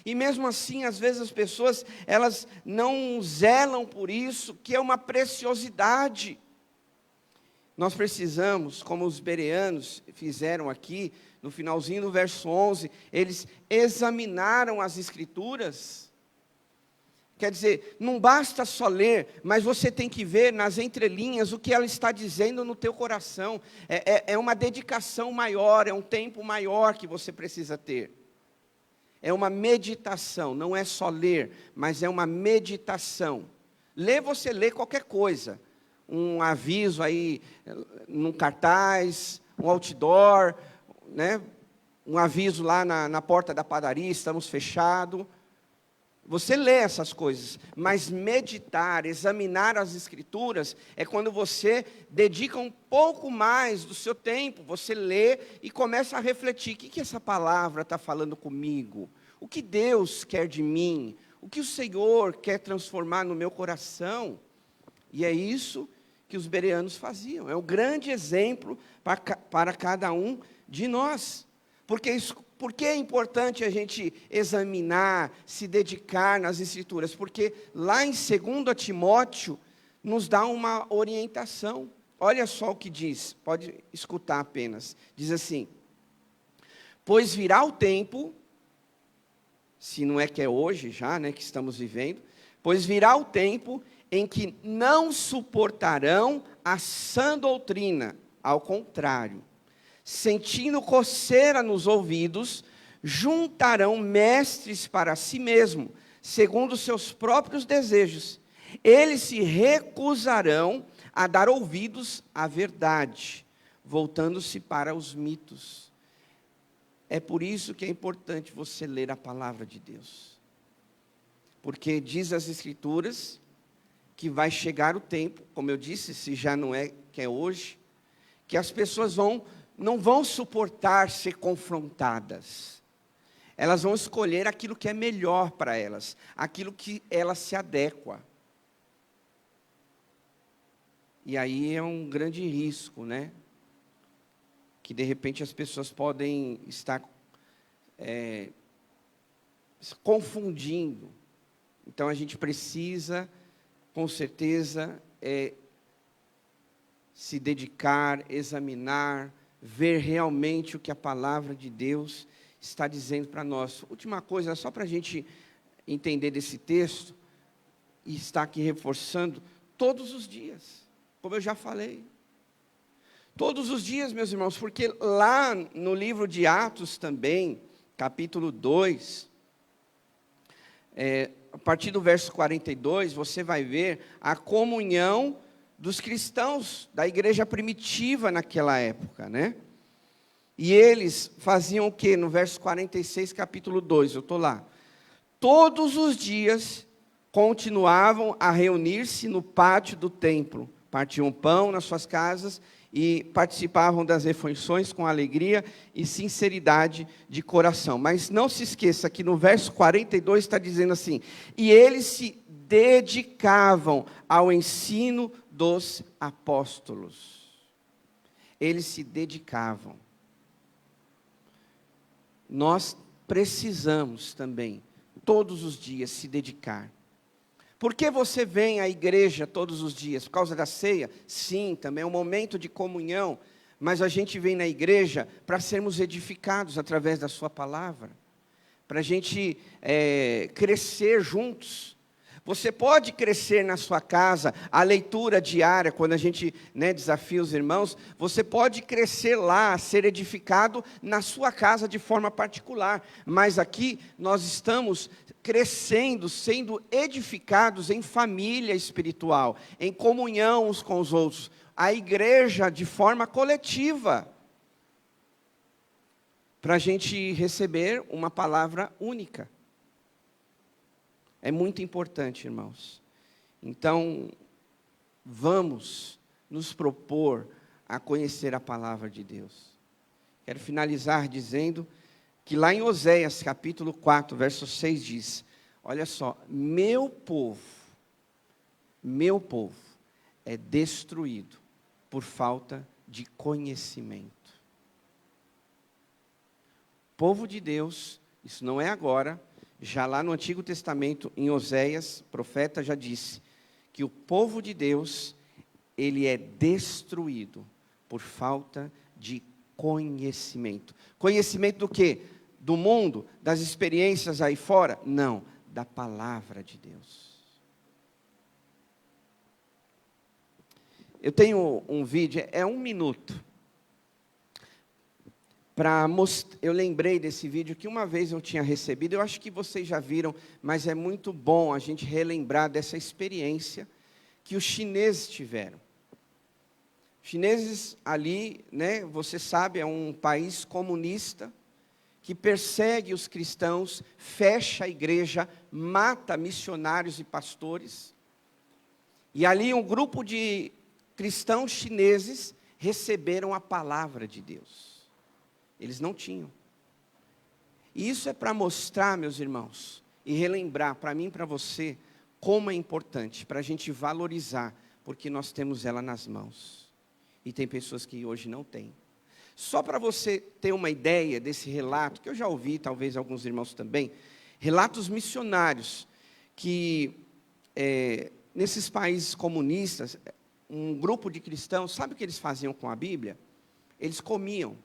E mesmo assim, às vezes as pessoas, elas não zelam por isso, que é uma preciosidade. Nós precisamos, como os bereanos fizeram aqui, no finalzinho do verso 11, eles examinaram as Escrituras. Quer dizer, não basta só ler, mas você tem que ver nas entrelinhas o que ela está dizendo no teu coração. É uma dedicação maior, é um tempo maior que você precisa ter. É uma meditação, não é só ler, mas é uma meditação. Ler, você lê qualquer coisa. Um aviso aí, num cartaz, um outdoor, né? Um aviso lá na porta da padaria, estamos fechados. Você lê essas coisas, mas meditar, examinar as Escrituras, é quando você dedica um pouco mais do seu tempo, você lê e começa a refletir, o que essa palavra está falando comigo? O que Deus quer de mim? O que o Senhor quer transformar no meu coração? E é isso que os bereanos faziam, é um grande exemplo para cada um de nós, porque é importante a gente examinar, se dedicar nas Escrituras? Porque lá em 2 Timóteo, nos dá uma orientação. Olha só o que diz, pode escutar apenas. Diz assim: pois virá o tempo, se não é que é hoje já, né, que estamos vivendo, pois virá o tempo em que não suportarão a sã doutrina, ao contrário, sentindo coceira nos ouvidos, juntarão mestres para si mesmo, segundo seus próprios desejos. Eles se recusarão a dar ouvidos à verdade, voltando-se para os mitos. É por isso que é importante você ler a palavra de Deus. Porque diz as Escrituras que vai chegar o tempo, como eu disse, se já não é que é hoje, que as pessoas não vão suportar ser confrontadas. Elas vão escolher aquilo que é melhor para elas, aquilo que elas se adequam. E aí é um grande risco, né? Que de repente as pessoas podem estar se confundindo. Então a gente precisa, com certeza, se dedicar, examinar, ver realmente o que a palavra de Deus está dizendo para nós. Última coisa, só para a gente entender desse texto, e está aqui reforçando, todos os dias, como eu já falei. Todos os dias, meus irmãos, porque lá no livro de Atos também, capítulo 2, a partir do verso 42, você vai ver a comunhão dos cristãos da igreja primitiva naquela época, né? E eles faziam o quê? No verso 46, capítulo 2, eu estou lá. Todos os dias continuavam a reunir-se no pátio do templo, partiam pão nas suas casas e participavam das refeições com alegria e sinceridade de coração. Mas não se esqueça que no verso 42 está dizendo assim: e eles se dedicavam ao ensino dos apóstolos. Eles se dedicavam. Nós precisamos também, todos os dias, se dedicar. Por que você vem à igreja todos os dias? Por causa da ceia? Sim, também é um momento de comunhão, mas a gente vem na igreja para sermos edificados através da sua palavra, para a gente crescer juntos. Você pode crescer na sua casa, a leitura diária, quando a gente desafia os irmãos, você pode crescer lá, ser edificado na sua casa de forma particular, mas aqui nós estamos crescendo, sendo edificados em família espiritual, em comunhão uns com os outros, a igreja de forma coletiva, para a gente receber uma palavra única. É muito importante, irmãos. Então, vamos nos propor a conhecer a palavra de Deus. Quero finalizar dizendo que lá em Oséias, capítulo 4, verso 6 diz, olha só, meu povo é destruído por falta de conhecimento. Povo de Deus, isso não é agora, já lá no Antigo Testamento, em Oséias, o profeta já disse, que o povo de Deus, ele é destruído por falta de conhecimento. Conhecimento do quê? Do mundo, das experiências aí fora? Não, da palavra de Deus. Eu tenho um vídeo, é 1 minuto. Eu lembrei desse vídeo que uma vez eu tinha recebido, eu acho que vocês já viram, mas é muito bom a gente relembrar dessa experiência que os chineses tiveram. Chineses ali, você sabe, é um país comunista, que persegue os cristãos, fecha a igreja, mata missionários e pastores. E ali um grupo de cristãos chineses receberam a palavra de Deus. Eles não tinham. E isso é para mostrar, meus irmãos, e relembrar para mim e para você, como é importante, para a gente valorizar, porque nós temos ela nas mãos. E tem pessoas que hoje não têm. Só para você ter uma ideia desse relato, que eu já ouvi, talvez alguns irmãos também, relatos missionários, que nesses países comunistas, um grupo de cristãos, sabe o que eles faziam com a Bíblia? Eles comiam.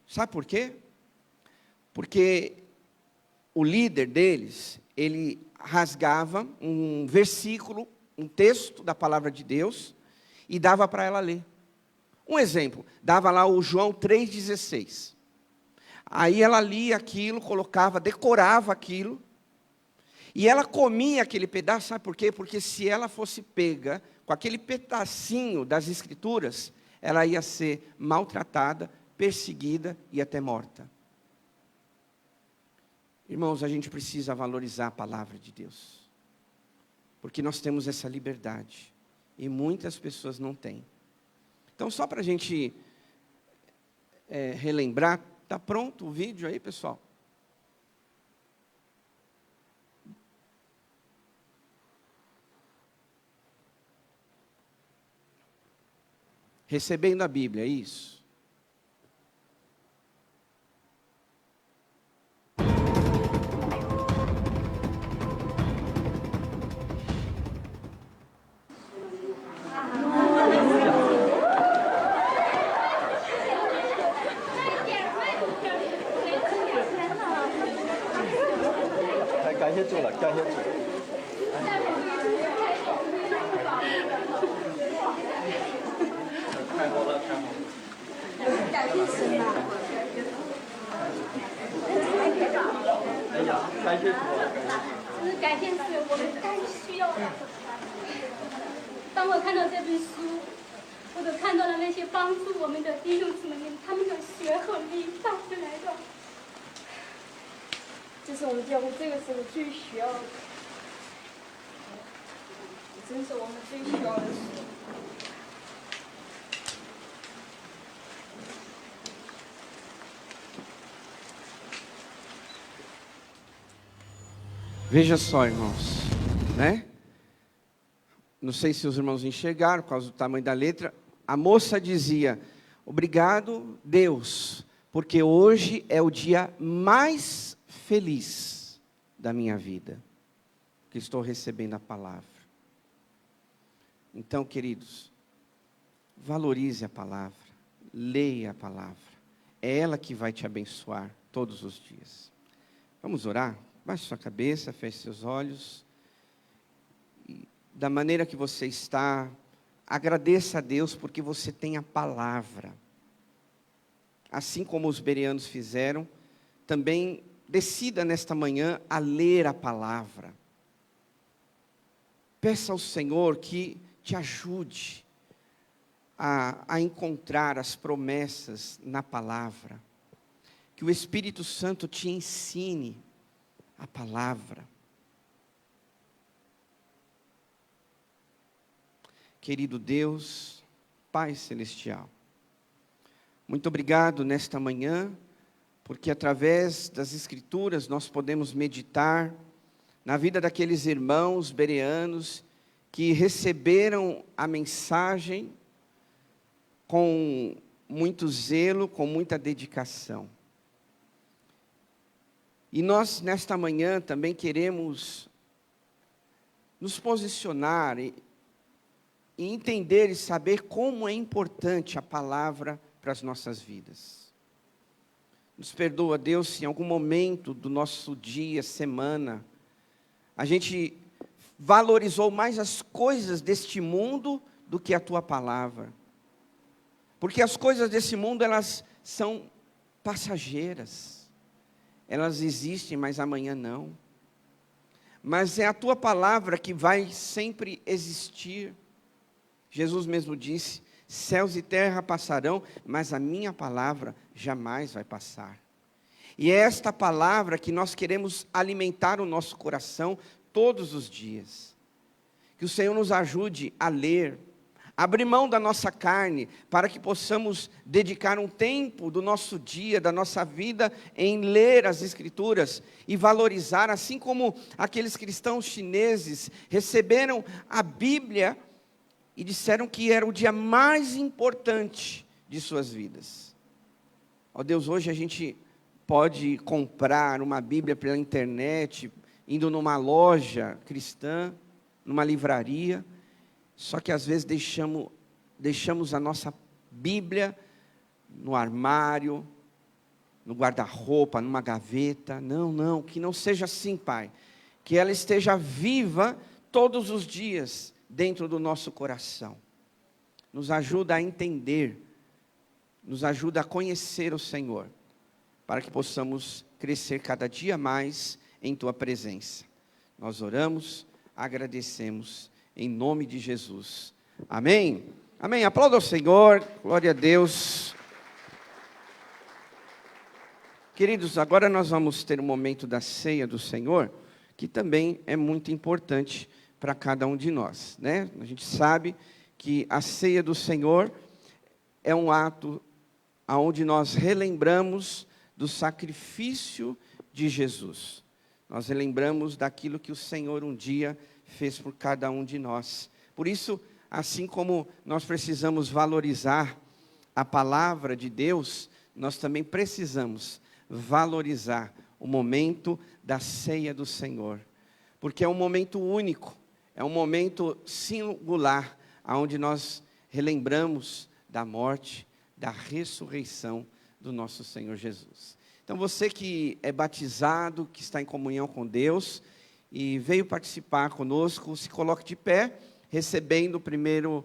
Sabe por quê? Porque o líder deles, ele rasgava um versículo, um texto da palavra de Deus, e dava para ela ler. Um exemplo, dava lá o João 3,16. Aí ela lia aquilo, colocava, decorava aquilo, e ela comia aquele pedaço, sabe por quê? Porque se ela fosse pega com aquele pedacinho das Escrituras, ela ia ser maltratada, perseguida e até morta. Irmãos, a gente precisa valorizar a palavra de Deus, porque nós temos essa liberdade, e muitas pessoas não têm. Então, só para a gente relembrar, está pronto o vídeo aí, pessoal? Recebendo a Bíblia, é isso. Veja só, irmãos, né? Não sei se os irmãos enxergaram, por causa do tamanho da letra. A moça dizia: obrigado, Deus, porque hoje é o dia mais feliz da minha vida, que estou recebendo a palavra. Então, queridos, valorize a palavra, leia a palavra. É ela que vai te abençoar todos os dias. Vamos orar? Baixe sua cabeça, feche seus olhos. E, da maneira que você está, agradeça a Deus porque você tem a palavra. Assim como os bereanos fizeram, também decida nesta manhã a ler a palavra. Peça ao Senhor que te ajude a encontrar as promessas na palavra. Que o Espírito Santo te ensine a palavra. Querido Deus, Pai Celestial, muito obrigado nesta manhã, porque através das Escrituras nós podemos meditar na vida daqueles irmãos bereanos que receberam a mensagem com muito zelo, com muita dedicação. E nós, nesta manhã, também queremos nos posicionar e entender e saber como é importante a palavra para as nossas vidas. Nos perdoa, Deus, se em algum momento do nosso dia, semana, a gente valorizou mais as coisas deste mundo do que a Tua palavra. Porque as coisas desse mundo, elas são passageiras. Elas existem, mas amanhã não. Mas é a Tua palavra que vai sempre existir. Jesus mesmo disse: céus e terra passarão, mas a minha palavra jamais vai passar. E é esta palavra que nós queremos alimentar o nosso coração todos os dias. Que o Senhor nos ajude a ler, abrir mão da nossa carne, para que possamos dedicar um tempo do nosso dia, da nossa vida, em ler as Escrituras e valorizar, assim como aqueles cristãos chineses receberam a Bíblia e disseram que era o dia mais importante de suas vidas. Ó Deus, hoje a gente pode comprar uma Bíblia pela internet, indo numa loja cristã, numa livraria, só que às vezes deixamos a nossa Bíblia no armário, no guarda-roupa, numa gaveta. Não, que não seja assim, Pai. Que ela esteja viva todos os dias dentro do nosso coração. Nos ajuda a entender, nos ajuda a conhecer o Senhor, para que possamos crescer cada dia mais em Tua presença. Nós oramos, agradecemos, em nome de Jesus. Amém? Amém. Aplauda ao Senhor, glória a Deus. Queridos, agora nós vamos ter um momento da ceia do Senhor, que também é muito importante para cada um de nós, né? A gente sabe que a ceia do Senhor é um ato onde nós relembramos do sacrifício de Jesus. Nós relembramos daquilo que o Senhor um dia fez por cada um de nós. Por isso, assim como nós precisamos valorizar a palavra de Deus, nós também precisamos valorizar o momento da ceia do Senhor. Porque é um momento único, é um momento singular, onde nós relembramos da morte, da ressurreição do nosso Senhor Jesus. Então você que é batizado, que está em comunhão com Deus e veio participar conosco, se coloque de pé, recebendo primeiro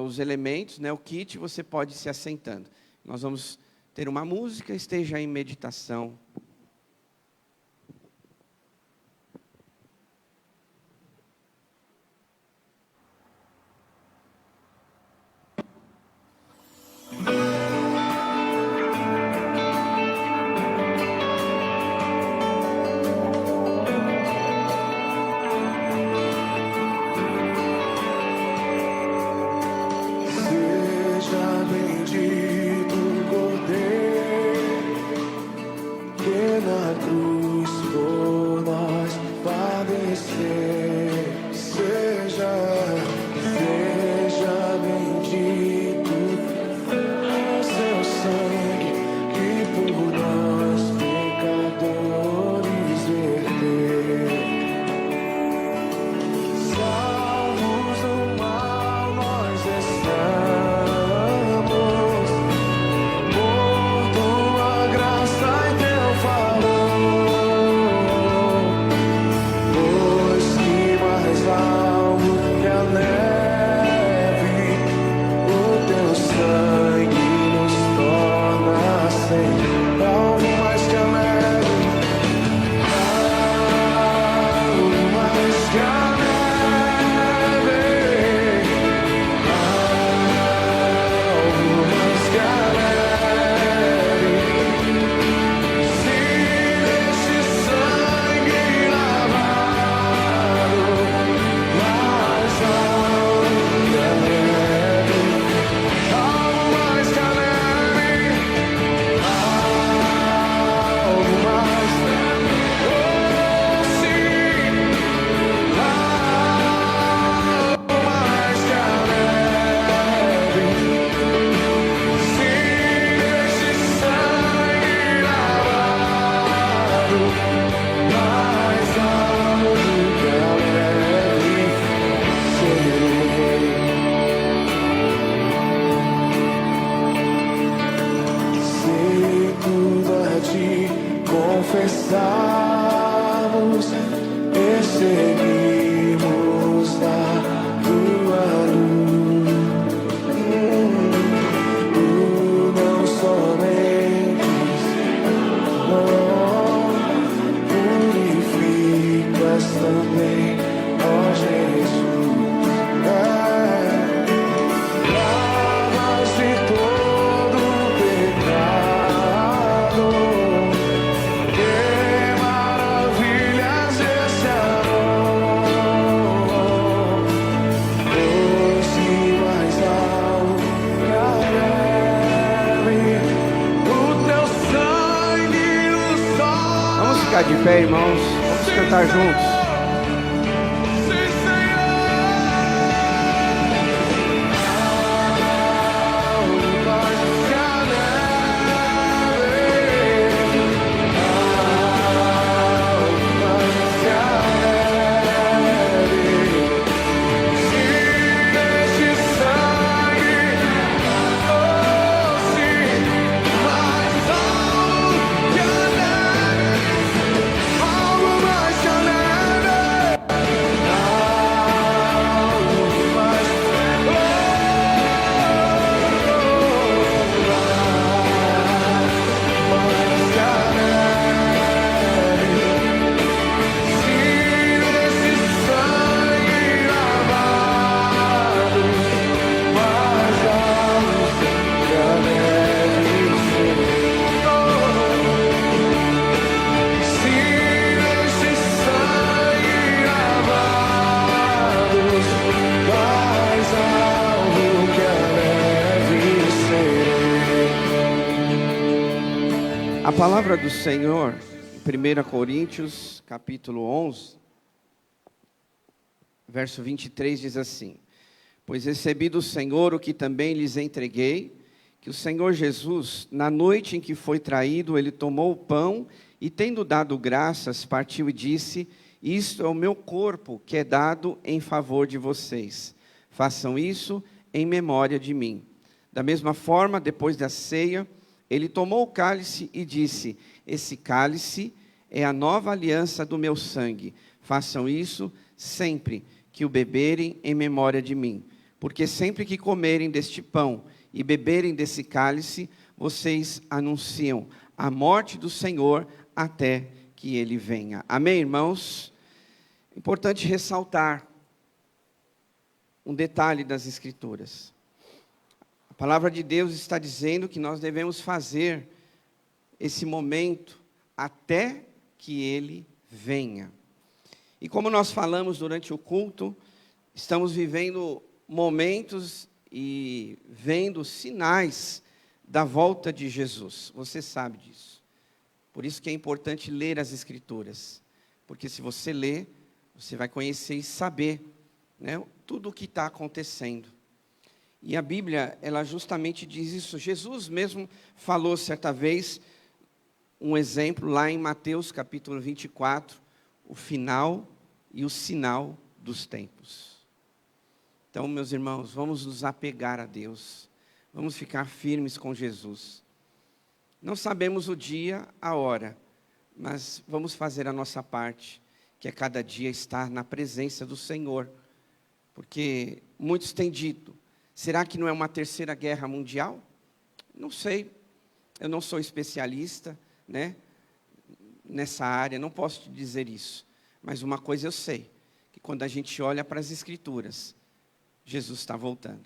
os elementos, né, o kit, você pode ir se assentando. Nós vamos ter uma música, esteja em meditação. Seja bendito o Cordeiro, que na cruz por nós padecer. Seja bendito o seu sangue, que por nós pecadores verteu. Salvos do mal nós estamos, por tua graça e teu favor, pois que mais alto que a neve, o teu sangue nos torna sem algo mais que a neve, algo mais que a confessarmos e seguirmos na tua luz, tu não somente purificas também, ó Jesus, lavas de todo pecado. Que maravilhas esse amor, pois que mais alto que a neve, o teu sangue nos torna. Vamos ficar de pé, irmãos. Vamos cantar juntos. Sim, Senhor. Algo mais que a neve, algo mais que a neve. palavra do Senhor, em 1 Coríntios, capítulo 11, verso 23, diz assim: Pois recebi do Senhor o que também lhes entreguei, que o Senhor Jesus, na noite em que foi traído, ele tomou o pão e, tendo dado graças, partiu e disse: Isto é o meu corpo, que é dado em favor de vocês. Façam isso em memória de mim. Da mesma forma, depois da ceia, ele tomou o cálice e disse: Esse cálice é a nova aliança do meu sangue. Façam isso sempre que o beberem em memória de mim. Porque sempre que comerem deste pão e beberem desse cálice, vocês anunciam a morte do Senhor até que ele venha. Amém, irmãos? Importante ressaltar um detalhe das Escrituras. A palavra de Deus está dizendo que nós devemos fazer esse momento até que ele venha. E como nós falamos durante o culto, estamos vivendo momentos e vendo sinais da volta de Jesus. Você sabe disso. Por isso que é importante ler as Escrituras. Porque se você ler, você vai conhecer e saber, né, tudo o que está acontecendo. E a Bíblia, ela justamente diz isso. Jesus mesmo falou certa vez, um exemplo lá em Mateus capítulo 24, o final e o sinal dos tempos. Então, meus irmãos, vamos nos apegar a Deus. Vamos ficar firmes com Jesus. Não sabemos o dia, a hora, mas vamos fazer a nossa parte, que é cada dia estar na presença do Senhor. Porque muitos têm dito: será que não é uma terceira guerra mundial? Não sei, eu não sou especialista, né, nessa área, não posso te dizer isso. Mas uma coisa eu sei, que quando a gente olha para as Escrituras, Jesus está voltando.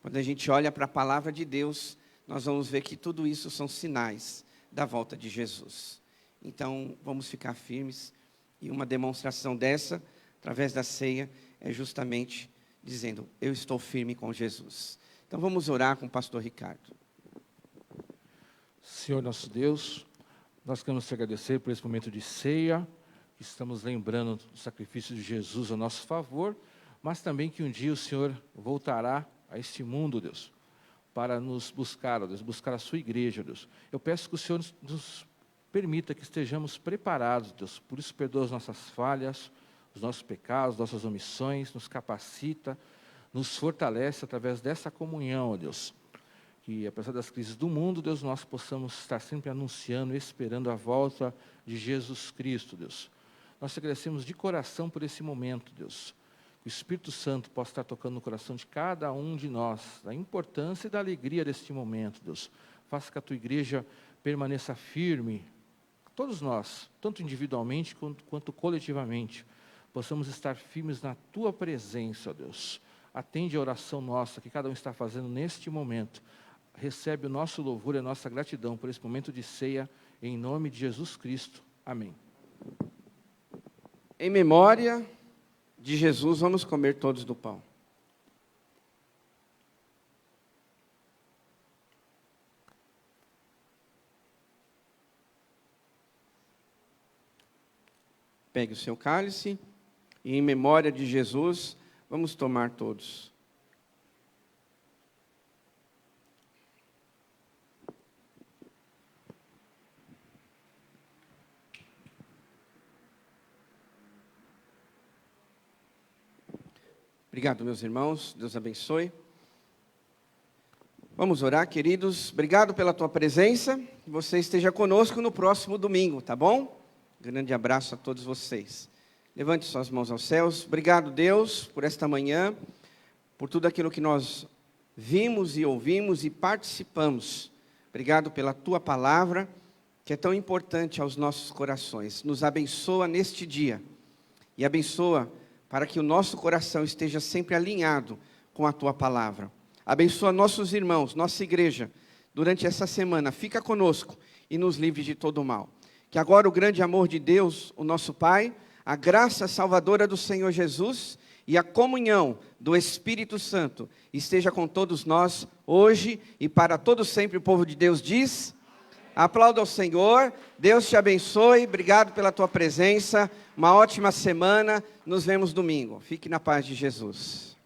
Quando a gente olha para a palavra de Deus, nós vamos ver que tudo isso são sinais da volta de Jesus. Então, vamos ficar firmes, e uma demonstração dessa, através da ceia, é justamente dizendo: eu estou firme com Jesus. Então vamos orar com o pastor Ricardo. Senhor nosso Deus, nós queremos te agradecer por esse momento de ceia, que estamos lembrando do sacrifício de Jesus a nosso favor, mas também que um dia o Senhor voltará a este mundo, Deus, para nos buscar, ó Deus, buscar a sua igreja, Deus. Eu peço que o Senhor nos permita que estejamos preparados, Deus. Por isso, perdoa as nossas falhas, os nossos pecados, nossas omissões, nos capacita, nos fortalece através dessa comunhão, ó Deus. Que, apesar das crises do mundo, Deus, nós possamos estar sempre anunciando e esperando a volta de Jesus Cristo, Deus. Nós te agradecemos de coração por esse momento, Deus. Que o Espírito Santo possa estar tocando no coração de cada um de nós, da importância e da alegria deste momento, Deus. Faça que a tua igreja permaneça firme, todos nós, tanto individualmente quanto coletivamente, possamos estar firmes na tua presença, ó Deus. Atende a oração nossa que cada um está fazendo neste momento. Recebe o nosso louvor e a nossa gratidão por esse momento de ceia, em nome de Jesus Cristo. Amém. Em memória de Jesus, vamos comer todos do pão. Pegue o seu cálice e, em memória de Jesus, vamos tomar todos. Obrigado, meus irmãos. Deus abençoe. Vamos orar, queridos. Obrigado pela tua presença. Que você esteja conosco no próximo domingo, tá bom? Grande abraço a todos vocês. Levante suas mãos aos céus. Obrigado, Deus, por esta manhã, por tudo aquilo que nós vimos e ouvimos e participamos. Obrigado pela tua palavra, que é tão importante aos nossos corações. Nos abençoa neste dia e abençoa para que o nosso coração esteja sempre alinhado com a tua palavra. Abençoa nossos irmãos, nossa igreja, durante essa semana. Fica conosco e nos livre de todo o mal. Que agora o grande amor de Deus, o nosso Pai, a graça salvadora do Senhor Jesus e a comunhão do Espírito Santo esteja com todos nós, hoje e para todo sempre. O povo de Deus diz: Aplauda ao Senhor. Deus te abençoe. Obrigado pela tua presença. Uma ótima semana. Nos vemos domingo. Fique na paz de Jesus.